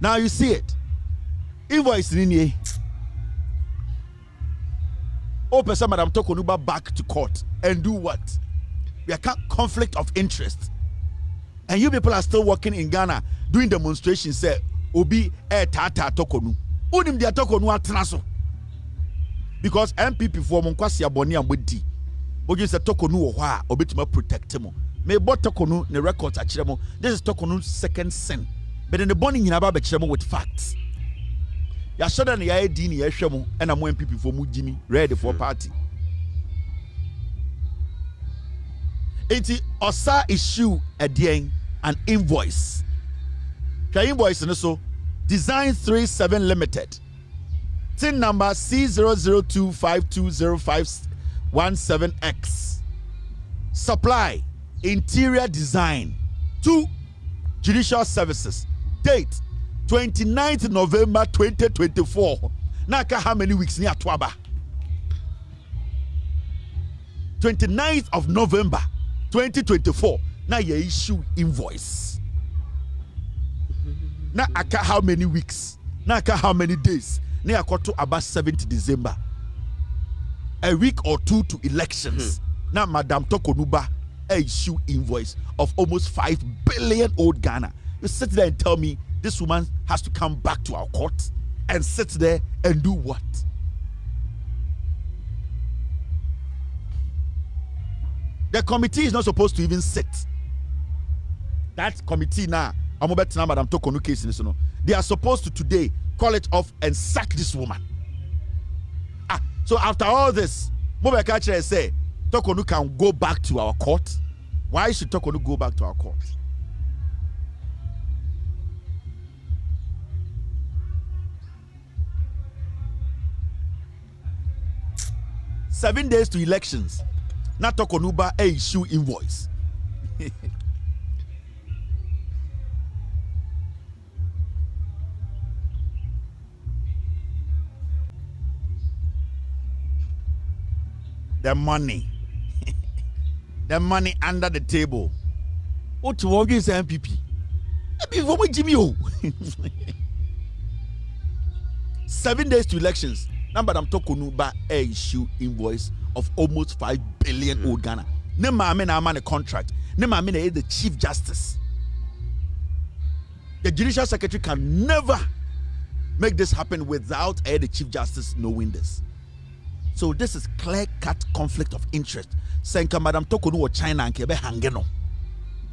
Now you see it. Invoice in here. Person Madam Torkonu back to court and do what? We are conflict of interest. And you people are still working in Ghana doing demonstrations. Say, Obi tata Torkonu. Unim dia Torkonu atraso. Because MPP for Monkwasi Aboni and Wedi. Oji say Torkonu oha obetuma protect him. Me bought Torkonu ne records achiremo. This is Torkonu's second sin. But in the morning, you have a with facts. You showed an idea in your shamo and I'm when people for Mujimi ready for party. 80 Osa issue an invoice. The invoice and also Design 37 Limited. TIN number C002520517X. Supply interior design to Judicial Services. Date 29th November 2024. Naka how many weeks near Twaba? 29th of November 2024. Now you issue invoice. Now aka how many weeks? Now aka how many days? Now aka to about 7th December. A week or two to elections. Now Madam Torkonu ba issue invoice of almost 5 billion old Ghana. You sit there and tell me this woman has to come back to our court and sit there and do what? The committee is not supposed to even sit. That committee now, I'm about to Madam Torkonu case in this. They are supposed to today call it off and sack this woman. So after all this, Mobekache say Torkonu can go back to our court? Why should Torkonu go back to our court? Seven days to elections. Not Torkonu ba issue invoice. The money. The money under the table. What to work is MPP? Before we Jimmy. 7 days to elections. Number I'm Torkonu ba issue invoice of almost 5 billion old Ghana. Ne Maame na man a contract. Ne Maame na the Chief Justice. The Judicial Secretary can never make this happen without the Chief Justice knowing this. So this is clear-cut conflict of interest. Senka Madam Torkonu or China and Kebe Hangeno.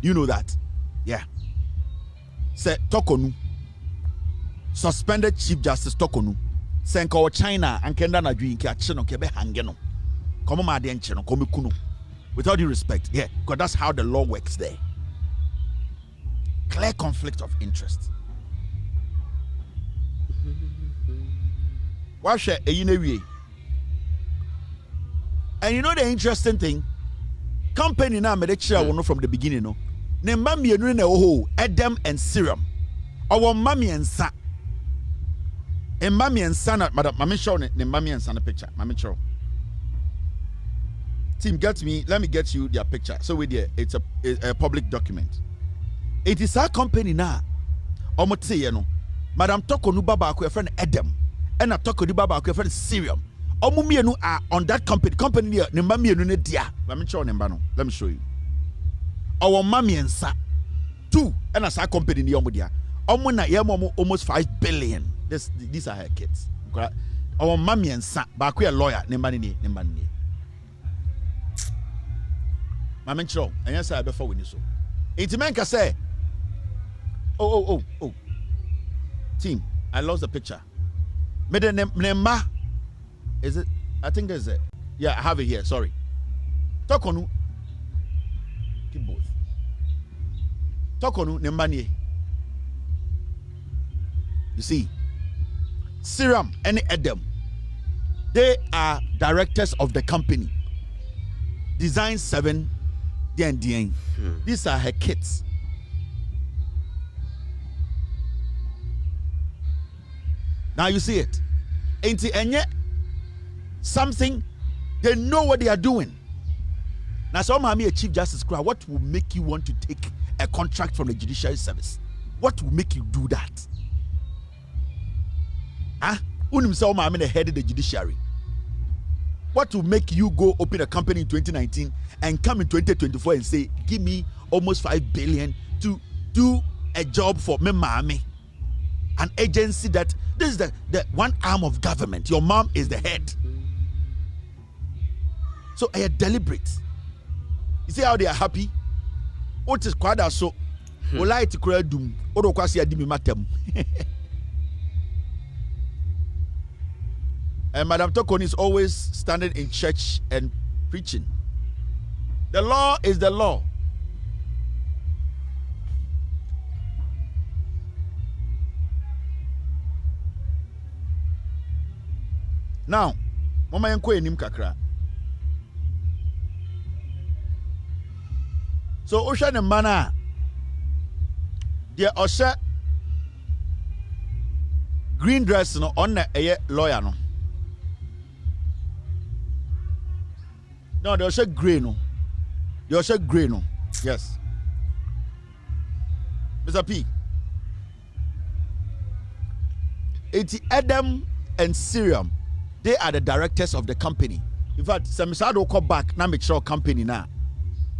You know that? Yeah. Say Torkonu. Suspended Chief Justice Torkonu. Senka or China and Kenda na Juin Kiachino Kebe Hangeno. Come on, Cheno, come kuno. With all due respect, yeah, because that's how the law works there. Clear conflict of interest. Why share a union? And you know the interesting thing? Company now made a chair from the beginning, no. Ne mami enu na oho Edem and Serum. Our mami and sa. And mami and son, madam, mami show ne mami and son a picture. Mami show. Team, get me. Let me get you their picture. So with there, it's a public document. It is our company now. Omote ye no. Madam Torkonu baba ko friend Edem. And a Torkonu baba ko friend Serum. Omumienu are on that company. Company ne mamienu ne dia. Let me show number no. Let me show you. Our mami and sa. Two. And as our company ne omudia. Omu na ye almost 5 billion. These are her kids. Our mami and sa. Ba ko lawyer ne mani ne mani. Mami nchro. Anya say before we ni so. Intimenka say. Oh. Team, I lost the picture. Me de nema. Is it? I think there's it. Yeah, I have it here. Sorry. Torkonu. Keep both. Torkonu nembanie. You see, Serum and Edem, they are directors of the company. Design 7, DN. These are her kids. Now you see it. Ain't it? And yet, something they know what they are doing. Now, so Maame, a Chief Justice, what will make you want to take a contract from the judiciary service? What will make you do that? Huh? Unimsa Maame, the head of the judiciary. What will make you go open a company in 2019 and come in 2024 and say, give me almost 5 billion to do a job for me, Maame? An agency that this is the one arm of government. Your mom is the head. So I are deliberate. You see how they are happy? What is quite so? Olai to create doom. Odo kwasi adimi matem. And Madam Torkonu is always standing in church and preaching. The law is the law. Now, mama yanko enim kakra. So Osha ne mana the Osha green dress no on a lawyer no. No, the Osha grey no. The Osha grey no. Yes. Mr. P. It's Edem and Serum. They are the directors of the company. In fact, some sado call back now make sure company now.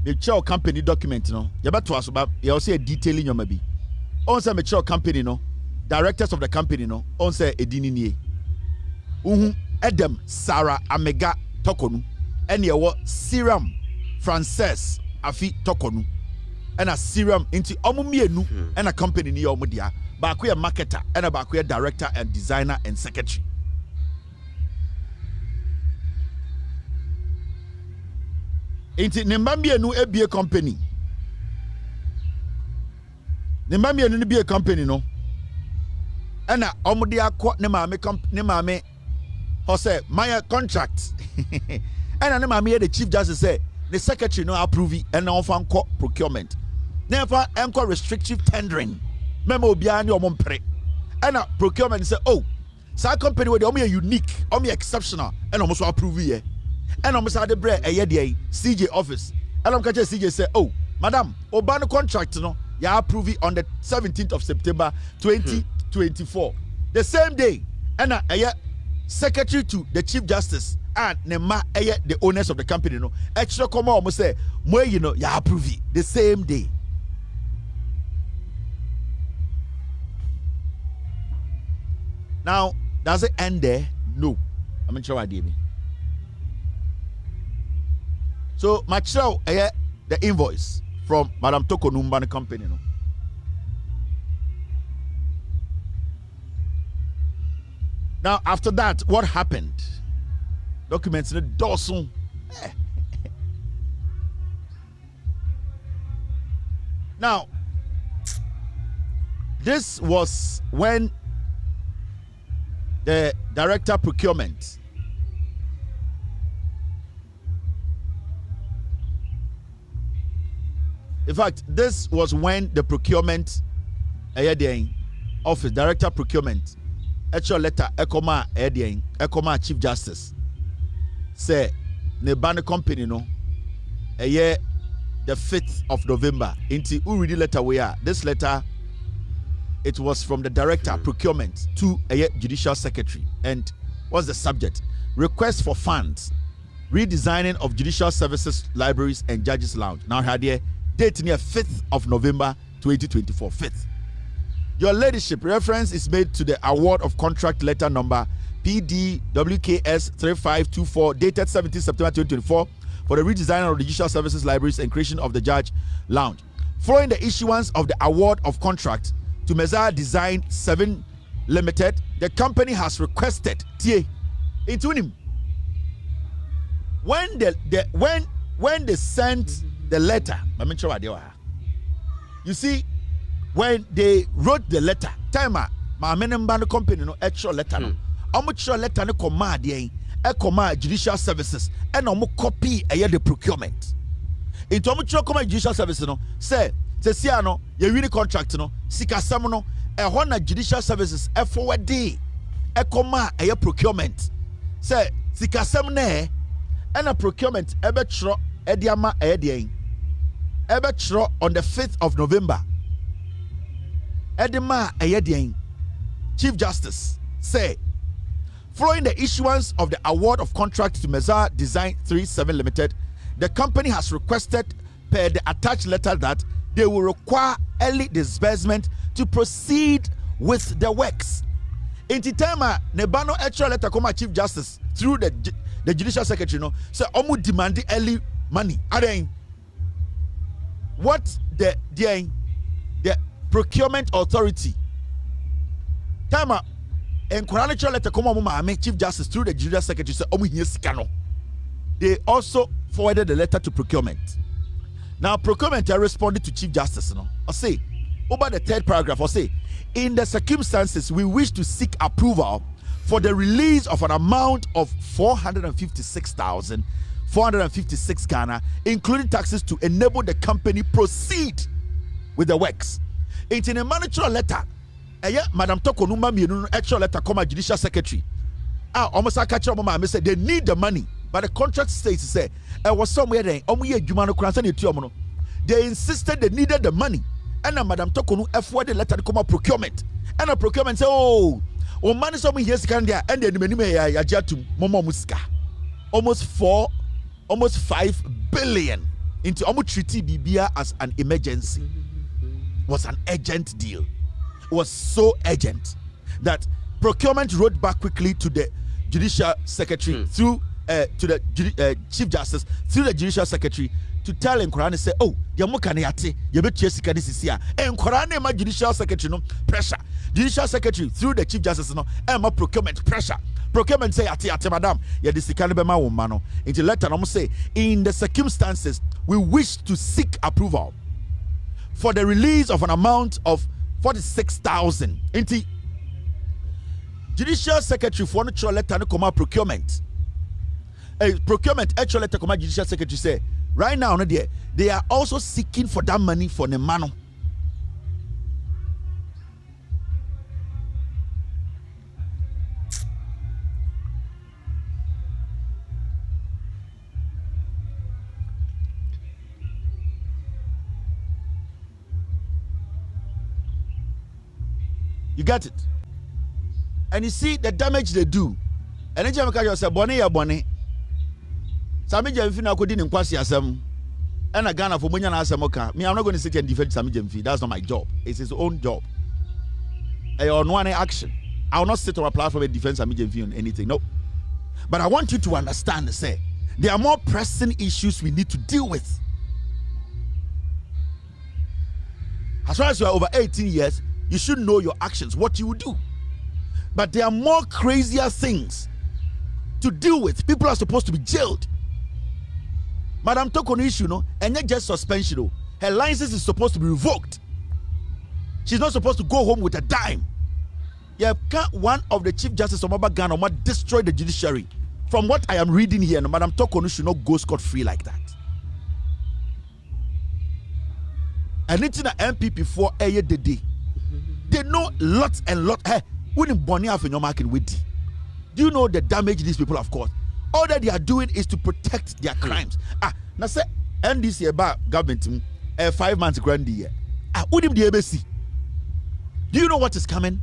Make sure company document no. You better to us about you also a detailing your maybe. On say make sure company no. Directors of the company no. On say edini nie. Edem Sarah Amega Torkonu. And you what Serum Frances Afi Torkonu. And a Serum into omumienu and a company ni omudia. Baku a marketer and a baku director and designer and secretary. Inti Nimbambia no ebie company. Nimbambia no be a company no. Ena omudi akọ ne maame ho say my contract. Ena ne maame the chief justice say the secretary no approve it and now fan procurement. Never enco restrictive tendering. Memo obiara ne omompre. Ena procurement say oh, sa company we dey unique, exceptional and almost approve here. And almost had the bread a year CJ office. And I'm catching CJ say, oh, madam, Obano contract no, ya approve it on the 17th of September 2024. The same day, and a secretary to the chief justice and Nema the owners of the company no. Extra come almost say, more you know, ya approve it the same day. Now, does it end there? No. I'm not sure I did. So, my show, the invoice from Madam Torkonu and company. No? Now, after that, what happened? Documents in the dorsal. Now, this was when the director procurement in fact, this was when the procurement office, director procurement, actual letter, Ekoma chief justice, say, ne ban company no, the 5th of November, into who read the letter we are. This letter, it was from the director procurement to a judicial secretary. And what's the subject? Request for funds, redesigning of judicial services, libraries, and judges lounge. Now, had here. Date near 5th of November 2024. 5th. Your ladyship, reference is made to the award of contract letter number PDWKS 3524 dated 17 September 2024 for the redesign of the judicial services, libraries, and creation of the judge lounge. Following the issuance of the award of contract to Mezar Design 7 Limited, the company has requested into him when they sent the letter. You see, when they wrote the letter, timer, Maame company no extra letter no. Extra letter no command judicial services and copy the procurement. Into command judicial services no say no you win contract no sikasam no judicial services forward day procurement say sikasam ne and a procurement ebetro ediama on the 5th of November. Edema Chief Justice say, following the issuance of the award of contract to Mezar Design 37 Limited, the company has requested per the attached letter that they will require early disbursement to proceed with the works. In the time, Nebano extra letter come Chief Justice through the judicial secretary no say omu demanding early money. What the procurement authority time encourage letter come on Maame Chief Justice through the judicial secretary say omu here sika no. They also forwarded the letter to procurement. Now procurement responded to Chief Justice no. I say over the 3rd paragraph I say in the circumstances we wish to seek approval for the release of an amount of 456,456 Ghana, including taxes, to enable the company proceed with the works. In a mandatory letter, Madam Torkonu extra letter come judicial secretary. Almost I catch up Maame said they need the money, but the contract states say was somewhere there. They insisted they needed the money, and Madam Torkonu forwarded the letter to come up procurement, and the procurement say oh man is here and then almost 5 billion into treaty BBA as an emergency. Was an urgent deal. It was so urgent that procurement wrote back quickly to the judicial secretary through to the chief justice through the judicial secretary to tell Nkorane say, oh, Yamukaniate, Yabetia Sikadisia, and Nkorane my judicial secretary no pressure. Judicial secretary through the chief justice no and my procurement pressure. procurement say ati madam ya the sika no be ma wo ma no into letter no say in the circumstances we wish to seek approval for the release of an amount of 46,000 into judicial secretary for no letter no come procurement procurement actual letter come judicial secretary say right now no they are also seeking for that money for the man. You get it? And you see the damage they do. And then you say, Bonnie, ya Bonnie. Sami Jemfi na kodi ni nkwasi asem. And a Ghana for Munya na asem oka. Me, I'm not going to sit and defend Sami Jemfi. That's not my job. It's his own job. On one action. I will not sit on a platform and defend Sami Jemfi on anything. No. But I want you to understand, say, there are more pressing issues we need to deal with. As far as you are over 18 years, you should know your actions, what you will do. But there are more crazier things to deal with. People are supposed to be jailed. Madam Torkonu issue, no, and not just suspension. No. Her license is supposed to be revoked. She's not supposed to go home with a dime. Yeah, can't one of the Chief Justice of Ghana destroy the judiciary? From what I am reading here, no, Madam Torkonu should not go scot-free like that. And it's in the MPP for a year day. They know lots and lots. Hey, wouldn't Bonnie have in your market with? Do you know the damage these people have caused? All that they are doing is to protect their crimes. Now say NDC about government 5 months grand year. Wouldn't the ABC? Do you know what is coming?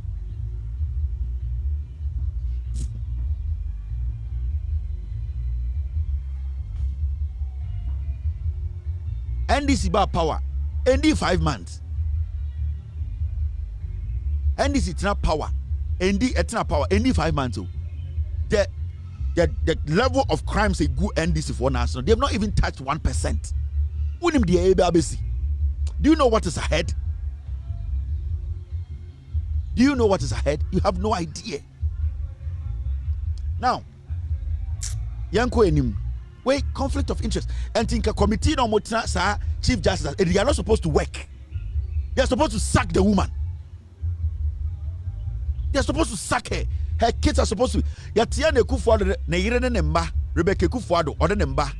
NDC about power. ND 5 months. NDC it's not power. ND it's not power. ND 5 months. The level of crimes they go NDC for national. They have not even touched 1%. Wouldn't the ABC? Do you know what is ahead? Do you know what is ahead? You have no idea. Now, Yanko enim. Wait, conflict of interest. And think a committee no motina sa Chief Justice. They are not supposed to work. They are supposed to sack the woman. They are supposed to sack her. Her kids are supposed to. Yatia ne kufuado ne yire ne mba. Rebecca kufuado ode ne mba.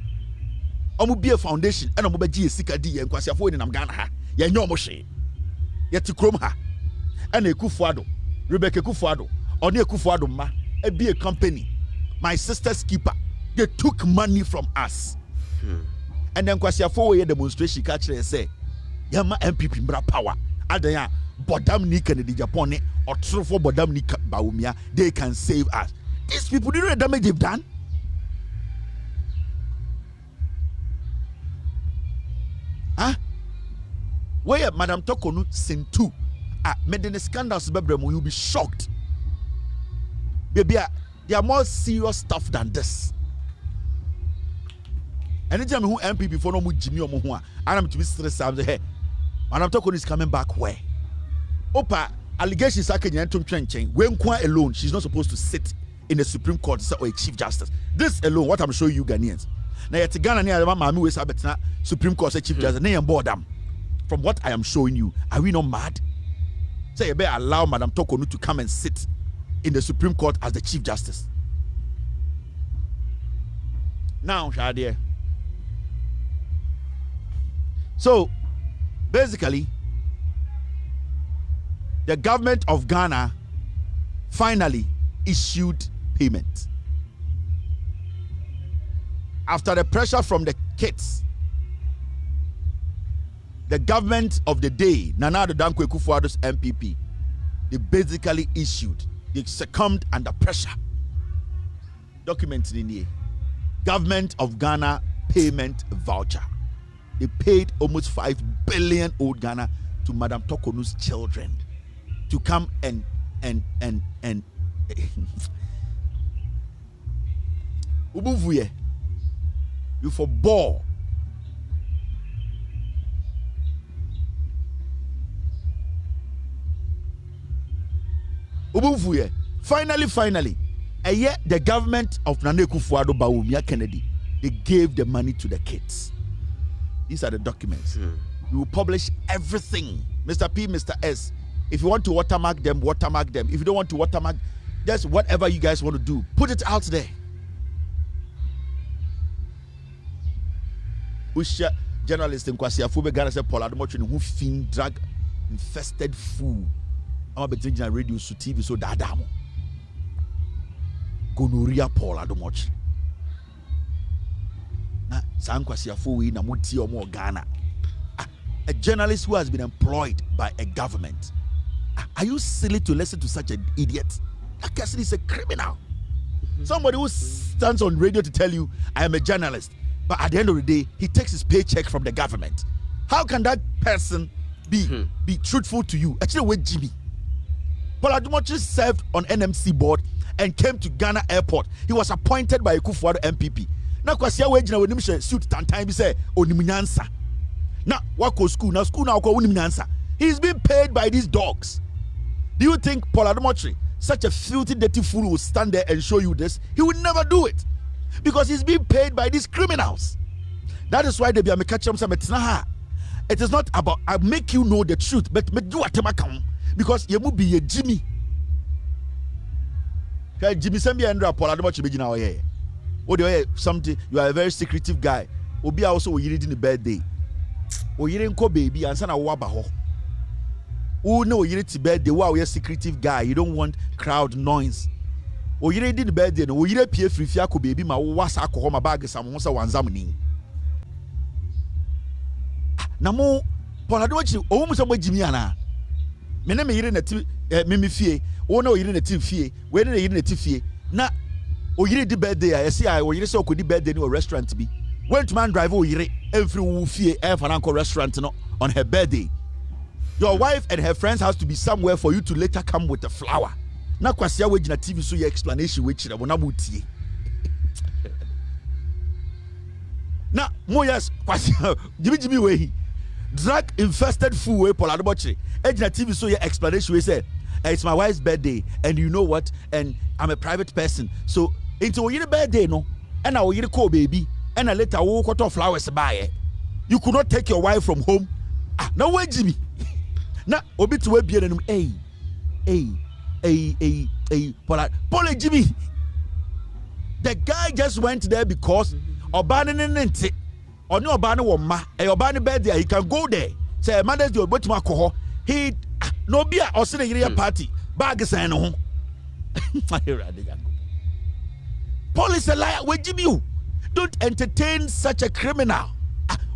Omu be a foundation and omu beji esika di ye nkwasi afo ni nam Ghana ha. Ye nyo mo hwe. Yeti krom ha. And e kufuado. Rebecca kufuado. One kufuado ma. E be a company. My sister's keeper. They took money from us. And then kwasi afo we demonstration ka kire say yama MPP mbra power. Adanya bodam ni kan di Japan or true for bodam ni baumia, they can save us. These people, do you know the damage they've done? Where Madam Torkonu sin 2 made the scandals bebremu, you'll be shocked. Baby, they are more serious stuff than this. Anytime who MPP for no mu Jimmy or Muhua, I'm to be stressed. Hey, Madam Torkonu is coming back where? Opa, allegations are when Kwa alone, she's not supposed to sit in the Supreme Court or a Chief Justice. This alone, what I'm showing you Ghanaians. Now, yet Ghana near Maame we sabetna Supreme Court say Chief Justice. Nay board them. From what I am showing you, are we not mad? Say you better allow Madam Torkonu to come and sit in the Supreme Court as the Chief Justice. Now, Shadia. So, basically, the government of Ghana finally issued payment. After the pressure from the kids, the government of the day, Nana Addo Dankwa Akufo-Addo's MPP, they basically issued, they succumbed under pressure. Documented in here. Government of Ghana payment voucher. They paid almost 5 billion old Ghana to Madam Torkonu's children to come and Ubuvuye, you for ball. Ubuvuye. Finally, the government of Nana Akufo-Addo Bawumia Kennedy, they gave the money to the kids. These are the documents. We will publish everything. Mr. P, Mr. S. If you want to watermark them, watermark them. If you don't want to watermark, just whatever you guys want to do, put it out there. Usha journalist in Kwasi Afube Ghana said Paul Adomotri who fin drug infested fool. I'm a bit radio so TV so dadamo. Gonorrhea Paul Adomotri. Na San Kwasi Afube na muti omo Ghana. A journalist who has been employed by a government. Are you silly to listen to such an idiot? That person is a criminal. Somebody who stands on radio to tell you I am a journalist. But at the end of the day, he takes his paycheck from the government. How can that person be truthful to you? Actually, with Jimmy. Paul Adomotri served on NMC board and came to Ghana airport. He was appointed by Akufo-Addo MPP. Now, Kwasia Wejina when him suit tantan be say onimunyansa. Now, what go school? Now school now go onimunyansa. He's being paid by these dogs. Do you think Paul Adomotri, such a filthy, dirty fool, will stand there and show you this? He would never do it. Because he's being paid by these criminals. That is why they be a it is not about I make you know the truth, but do what because you will be a Jimmy. Jimmy Sambi and Paul Adomotri be now here. Oh, something you are a very secretive guy. Obi also you reading the birthday. Oh, you didn't call baby and son of wabaho. Oh no, you read the birthday. Wow, you're a secretive guy. You don't want crowd noise. O yire di the birthday no o yire pie frifia ko baby ma wo wasa akọ ma bag sam ho se wanzam ni na mo Paul Adomotri o mu se mo jimi ana me na me yire na ti me fie o na o yire na ti fie we na yire na ti fie na o yire di birthday a yesi a o yire se o ko di birthday ni o restaurant bi went to man drive o yire every wo fie e fa na ko restaurant no on her birthday. Your wife and her friends has to be somewhere for you to later come with a flower. Na Kwasia Wejina TV so your explanation which na mutie. Na mo yes Kwasia Jimmy we drug infested fool we Paul Adomotri. Ejina TV so your explanation we say it's my wife's birthday and you know what and I'm a private person. So into your birthday no and I will call baby and I later will cut off flowers by. You could not take your wife from home. No way Jimmy. Na obi to we be Paul Jimmy. The guy just went there because Obani nente or no Obani woma a Obani birthday he can go there. Say Mother's Day but alcohol. He no beer or sit a party. Bag is no. Paul is a liar. Where Jimmy? Don't entertain such a criminal.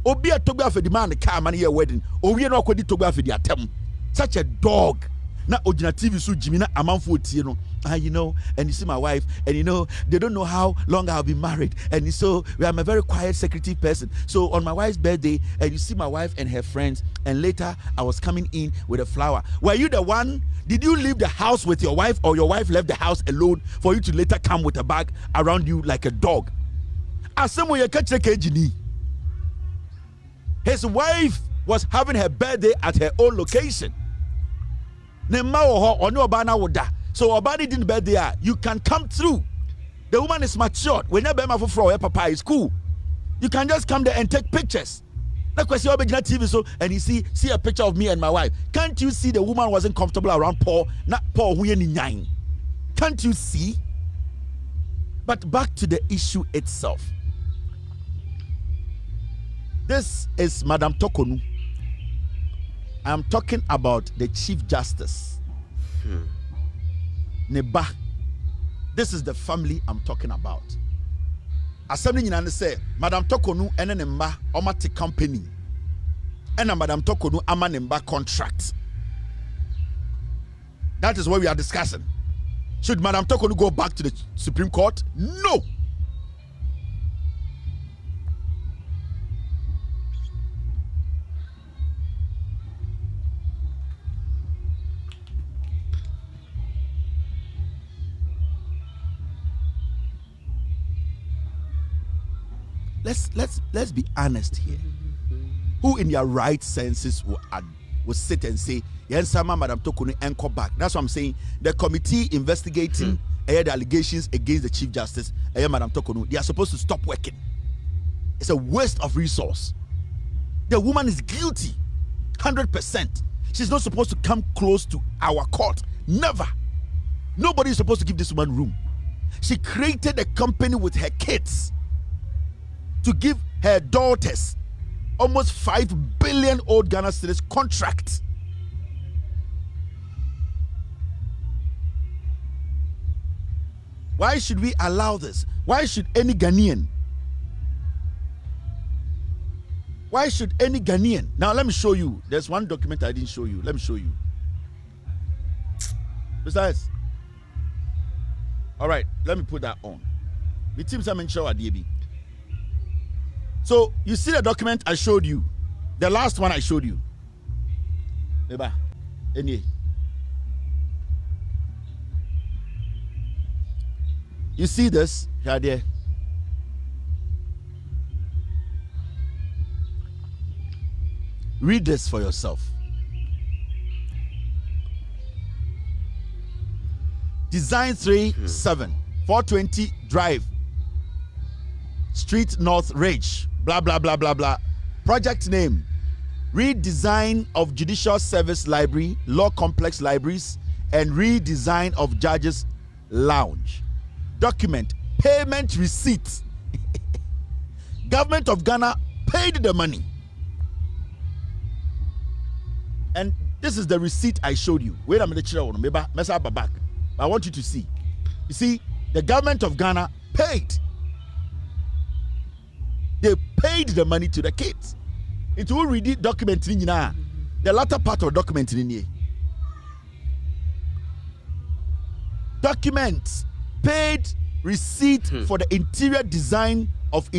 Obia Toga for the man the car money wedding. Or we are not going to Toga for the attempt. Such a dog. Na Ojina TV so Jimmy na amanfo tie no you know and you see my wife and you know they don't know how long I'll be married and so I'm a very quiet secretive person, so on my wife's birthday and you see my wife and her friends and later I was coming in with a flower. Were you the one? Did you leave the house with your wife or your wife left the house alone for you to later come with a bag around you like a dog? Asemo ye kachre kejini. His wife was having her birthday at her own location. So Obani didn't birthday. You can come through. The woman is matured. When you for papa is cool. You can just come there and take pictures. Like when you TV so and you see a picture of me and my wife. Can't you see the woman wasn't comfortable around Paul? Not Paul who any nine. Can't you see? But back to the issue itself. This is Madam Torkonu. I'm talking about the Chief Justice. Neba. This is the family I'm talking about. Assembly in say, Madam Torkonu and Nemba Omati company. And Madam Torkonu Amanemba contract. That is what we are discussing. Should Madam Torkonu go back to the Supreme Court? No. Let's be honest here. Who in their right senses will sit and say, yes, Madam Torkonu and come back? That's what I'm saying. The committee investigating the allegations against the Chief Justice, Madam Torkonu, they are supposed to stop working. It's a waste of resource. The woman is guilty, 100%. She's not supposed to come close to our court. Never. Nobody is supposed to give this woman room. She created a company with her kids to give her daughters almost 5 billion old Ghana cedis contract. Why should we allow this? Why should any Ghanaian? Why should any Ghanaian? Now let me show you. There's one document I didn't show you. Let me show you. Besides, all right, let me put that on. The team I'm sure DB. So you see the document I showed you, the last one I showed you. Eba, any. You see this right there? Read this for yourself. Design 3-7 420 Drive, Street North Ridge, blah blah blah blah blah. Project name: redesign of Judicial Service Library, Law Complex Libraries, and redesign of Judges Lounge. Document: payment receipt. Government of Ghana paid the money. And this is the receipt I showed you. Wait a minute, maybe mess up back. I want you to see. You see, the government of Ghana paid. They paid the money to the kids. It will read the document in the latter part of document in here. Documents paid receipt for the interior design of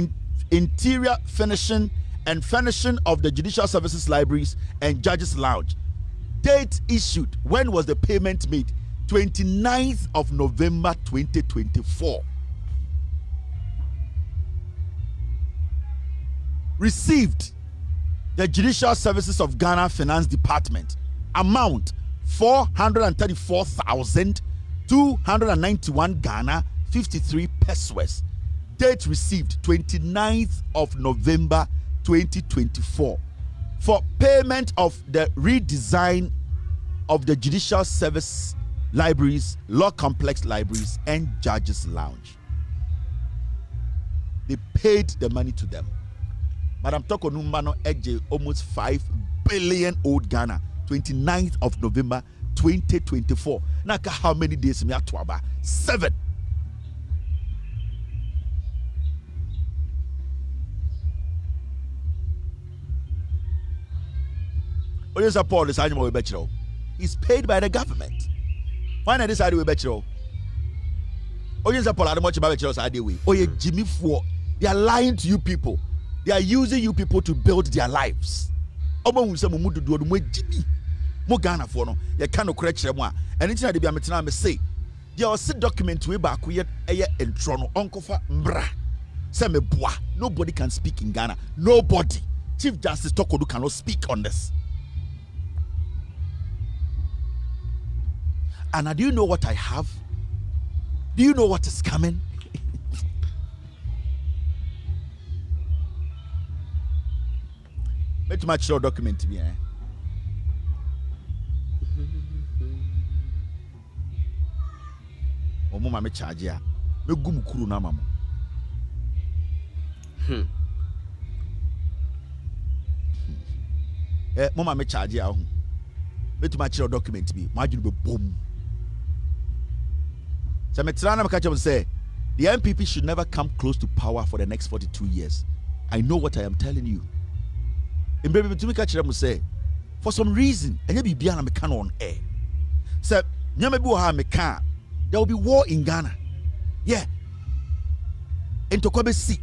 interior finishing and furnishing of the Judicial Services Libraries and Judges Lounge. Date issued. When was the payment made? 29th of November 2024. Received: the Judicial Services of Ghana Finance Department. Amount: 434,291 Ghana 53 pesos. Date received: 29th of November 2024. For payment of the redesign of the Judicial Service Libraries, Law Complex Libraries, and Judges Lounge. They paid the money to them. Madam Torkonu Mano Eje almost 5 billion old Ghana, 29th of November 2024. Naka how many days me atwaba? 7. Paul is animal He's paid by the government. Why not this idea we betro? Paul much about way. Oh, yeah, Jimmy for they are lying to you people. They are using you people to build their lives. Oba say mumu do mo Jimmy. Mo Ghana for no. You can't correct them. And it's not the be me say. There was a document we back we entro no onkofa mbra. Say me boa. Nobody can speak in Ghana. Nobody. Chief Justice Torkonu cannot speak on this. And do you know what I have? Do you know what is coming? Make too much document to me. Omo mama charge ya. Me gum kuru na mama. Mama me charge ya ho. Make too much document to me. Imagine be boom. So say the MPP should never come close to power for the next 42 years. I know what I am telling you. Say, for some reason, and you be on air. So, there will be war in Ghana. Yeah. In Tokobe Sea.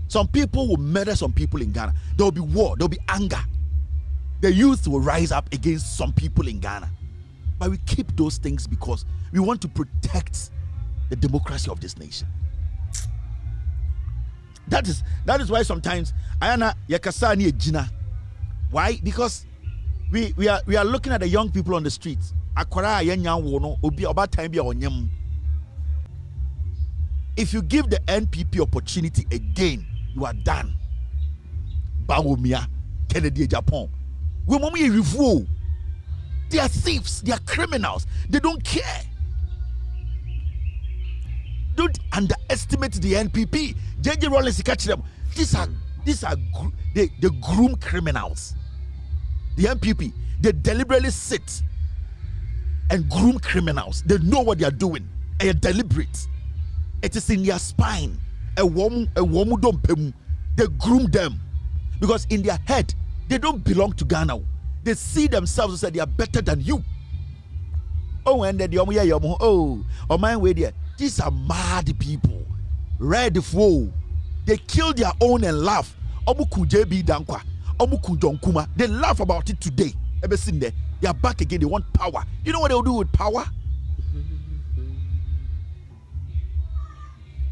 Some people will murder some people in Ghana. There will be war, there will be anger. The youth will rise up against some people in Ghana. But we keep those things because we want to protect the democracy of this nation. That is why sometimes Ayana Yakasa ni Ejina. Why? Because we are looking at the young people on the streets. Akwara yenya wono obi oba time bi onyem. If you give the NPP opportunity again, you are done. Bawumia, Kennedy, Japan. They are thieves, they are criminals, they don't care. Don't underestimate the NPP. JJ Rollins catch them. These are the groom criminals. The NPP, they deliberately sit and groom criminals. They know what they are doing. They are deliberate. It is in their spine. They groom them because in their head they don't belong to Ghana. They see themselves and say they are better than you. Oh, and then oh my way there. These are mad people. Red fool. They kill their own and laugh. They laugh about it today. Ever seen there? They are back again. They want power. You know what they'll do with power?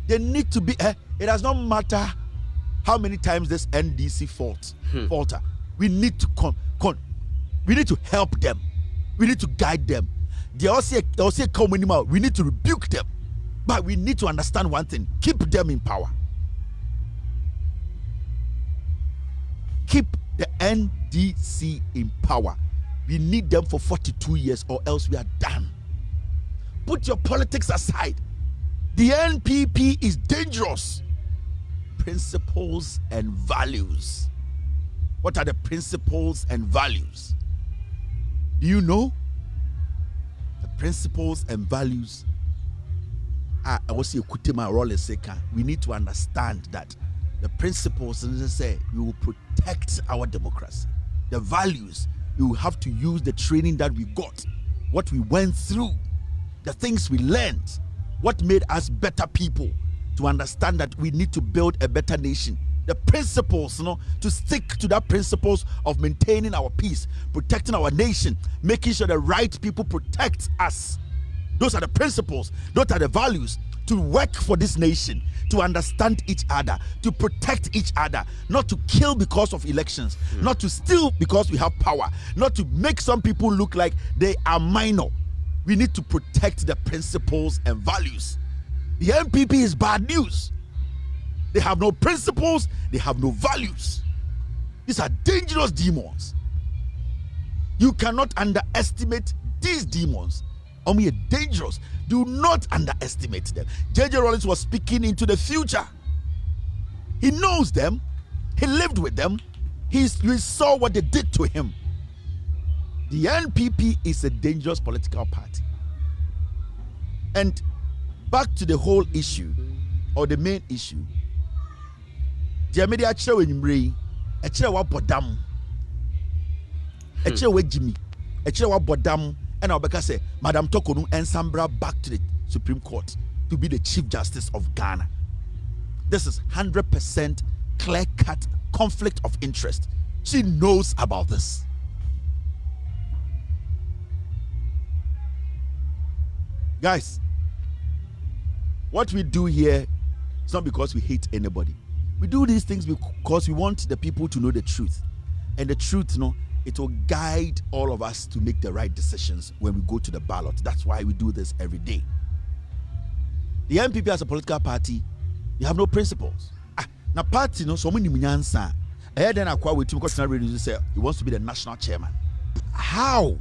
They need to be. It does not matter how many times this NDC falter. We need to we need to help them. We need to guide them. They also come anymore. We need to rebuke them. But we need to understand one thing: keep them in power. Keep the NDC in power. We need them for 42 years or else we are done. Put your politics aside. The NPP is dangerous. Principles and values. What are the principles and values? Do you know? The principles and values are we need to understand that the principles, as I say, we will protect our democracy. The values, we will have to use the training that we got, what we went through, the things we learned, what made us better people, to understand that we need to build a better nation. The principles, to stick to that principles of maintaining our peace, protecting our nation, making sure the right people protect us. Those are the principles, those are the values, to work for this nation, to understand each other, to protect each other, not to kill because of elections, not to steal because we have power, not to make some people look like they are minor. We need to protect the principles and values. The NPP is bad news. They have no principles, they have no values. These are dangerous demons. You cannot underestimate these demons. Only dangerous. Do not underestimate them. JJ Rollins was speaking into the future. He knows them. He lived with them. He saw what they did to him. The NPP is a dangerous political party. And back to the whole issue, or the main issue. The media actually Jimmy, and I'll say, Madam Torkonu and Sambra back to the Supreme Court to be the Chief Justice of Ghana. This is 100% clear-cut conflict of interest. She knows about this. Guys, what we do here is not because we hate anybody. We do these things because we want the people to know the truth. And the truth, it will guide all of us to make the right decisions when we go to the ballot. That's why we do this every day. The NPP as a political party, they have no principles. Now party, so many minyansa. And then Akwa with him because he wants to be the national chairman. How?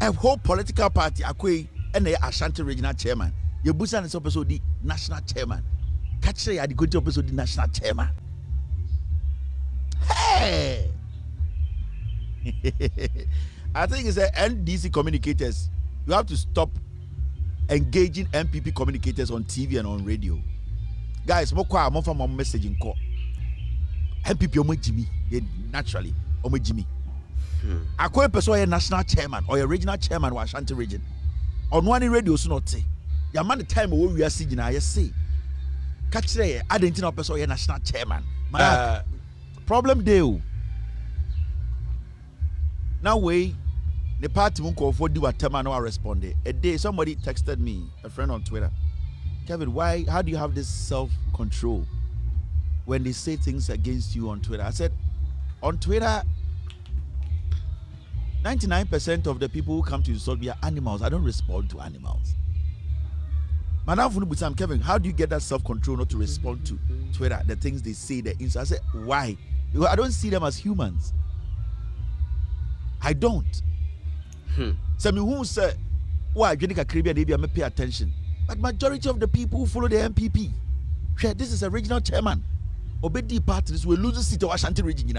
A whole political party, Akwa and the Ashanti regional chairman. You busa is supposed the national chairman. Catch the good job the national chairman. Hey! I think it's the NDC communicators. You have to stop engaging NPP communicators on TV and on radio. Guys, I'm from my messaging call. NPP omo Jimmy, naturally omo Jimmy. I call a person a national chairman or a regional chairman of Ashanti region. On one radio, so not say. The amount of time we are seeing, I say. Catch the identity of person a national chairman. Problem deal. Now the party won't call for do what Tamano responded. A day somebody texted me, a friend on Twitter, Kevin, how do you have this self-control when they say things against you on Twitter? I said, on Twitter, 99% of the people who come to insult me are animals. I don't respond to animals. Madam Funubusam, Kevin, how do you get that self-control not to respond to Twitter, the things they say, the inside? I said, why? Because I don't see them as humans. I don't. So me who say, why you think a Caribbean maybe I may pay attention. But majority of the people who follow the MPP, this is a regional chairman. Obedi parties will lose the seat of Ashanti region.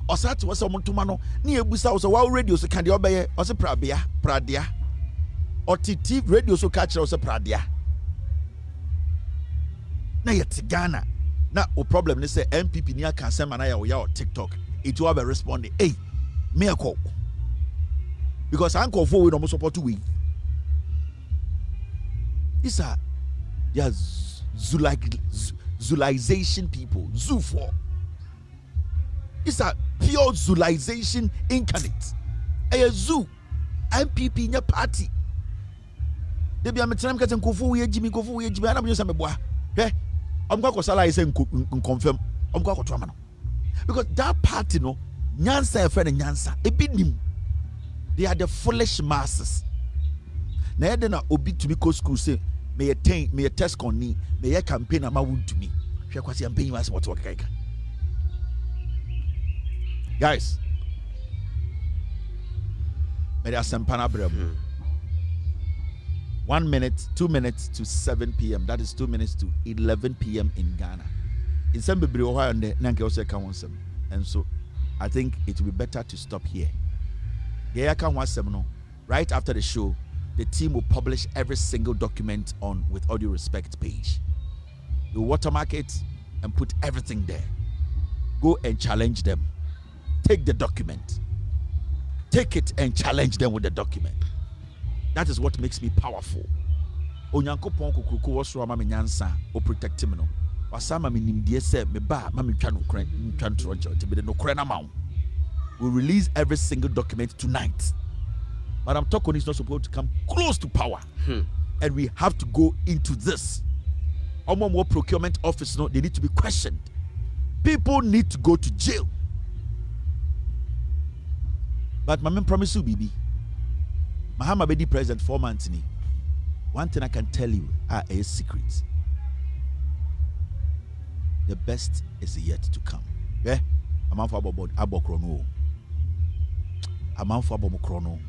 Osati was someone to mano, near Busa was a wow radio, so can you obey or say Pradia? Or TT radio so catch us a Pradia. Now yet Ghana. Now o problem they say MPP near can send manaya or TikTok. It will be responding. Hey, me a call. Because I call forward almost support to win. These are Zulization people. Zoo for. It's a pure Zulization incarnate. A zoo. MPP in your party. They be a metam cat and Kofu Jimmy Kofu Jimmy. I'm just a boy. Eh? I'm going to say confirm. I'm going to trauma. Because that party, no, Nyansa, friend, and Nyansa, a bit him. They are the foolish masses. Now, then, Obi to me, school say, may a test on me, may a campaign am wound to me. I'm paying us what guys. May there some panabrem. 1 minute, 2 minutes to 7 p.m. That is 2 minutes to 11 p.m. in Ghana. In some people, and so I think it will be better to stop here. Right after the show, the team will publish every single document on With All Due Respect page. You watermark it and put everything there. Go and challenge them. Take the document. Take it and challenge them with the document. That is what makes me powerful. Onyankopon kukuku wasro ama me nyansa o protect me no. Wasama me nimdie se me ba ma me twa no kran twa ntoro te be no kran na mawo. We release every single document tonight. Madam Torkonu is not supposed to come close to power. And we have to go into this. More procurement office, no, they need to be questioned. People need to go to jail. But my man promise you, Bibi. Mahama Bedi president 4 months. One thing I can tell you a secret. The best is yet to come. Yeah? I'm out for Abokrono. I'm out for Abokrono.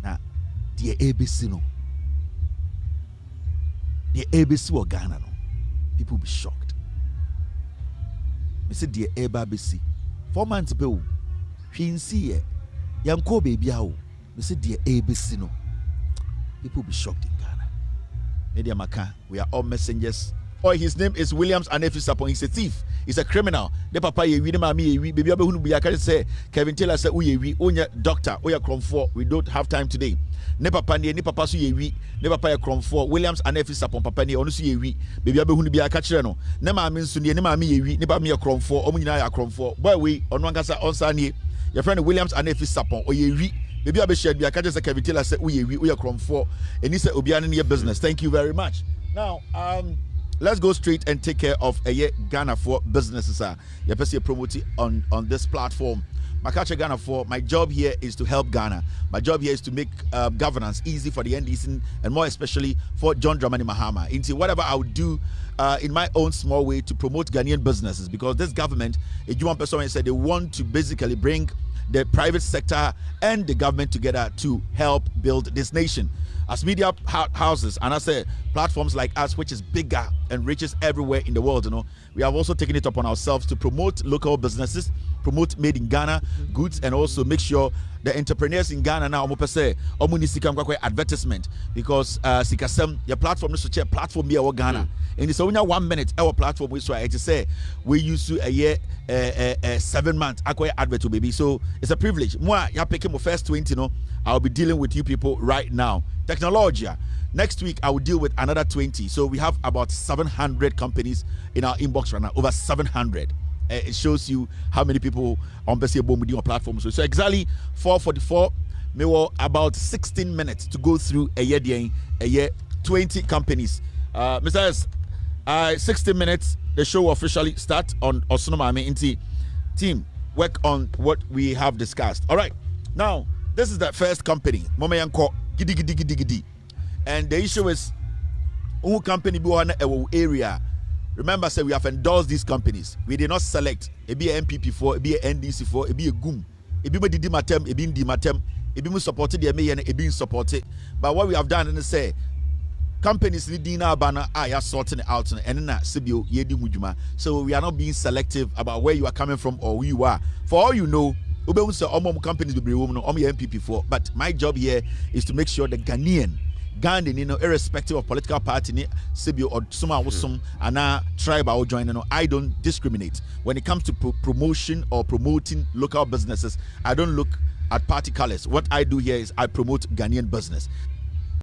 Now, the ABC no. The ABC or Ghana no. People will be shocked. I said the ABC. 4 months ago, she see it. Yanko baby how. I said the ABC no. People will be shocked in Ghana. Media Maka, we are all messengers. Oh, his name is Williams Anefi Sapon. He's a thief. He's a criminal. The papa ye we mami ye we baby abehunu bi akare say Kevin Taylor say we onya doctor oya kromfo. We don't have time today. Ne papa ni papa so ye we ne papa ye kromfo. Williams Anefi Sapon papa ni onu so ye we baby abehunu bi akare no. Ne maame nso ne maame ye we ne ba me ye kromfo. Omu nyina ya kromfo. Boy we onu ankasa onsa ni your friend Williams Anefi Sapon o ye we baby abehia bi akare say Kevin Taylor say we oya kromfo. Eni say obiane ne business. Thank you very much. Now let's go straight and take care of a Ghana for businesses. You're promoting on this platform. Makacha Ghana for my job here is to help Ghana. My job here is to make governance easy for the NDC and more especially for John Dramani Mahama. Into whatever I would do in my own small way to promote Ghanaian businesses, because this government, a human person said they want to basically bring the private sector and the government together to help build this nation. As media houses and as platforms like us, which is bigger and reaches everywhere in the world, you know, we have also taken it upon ourselves to promote local businesses, promote made in Ghana goods, and also make sure the entrepreneurs in Ghana now advertisement, because sikasem your platform is to platform me our Ghana. And it's only 1 minute our platform we try to say we used to a year 7 months acquire advert to baby. So it's a privilege. Moi, you picking my first 20, you know. I'll be dealing with you people right now. Technology. Next week, I will deal with another 20. So we have about 700 companies in our inbox right now. Over 700. It shows you how many people on our platform. So exactly 4:44. Maybe about 16 minutes to go through a year 20 companies. Mr. S, 16 minutes. The show will officially start on Osono Maame Inti. Team, work on what we have discussed. All right. Now, this is the first company. Mama Yanko Gidi. And the issue is Who company be one area? Remember, say we have endorsed these companies. We did not select. It be a MPP for, it be a NDC for, it be a GUM. It be a Didimatem, it be Dimatem, it be supported, it be supported. But what we have done is say, companies leading our banner are sorting it out and then Sibio Yedi Mujuma. So we are not being selective about where you are coming from or who you are. For all you know, companies will be MPP for. But my job here is to make sure the Ghanaian, irrespective of political party, Sibio or Suma Wusum, and tribe I will join. I don't discriminate when it comes to promotion or promoting local businesses. I don't look at party colors. What I do here is I promote Ghanaian business.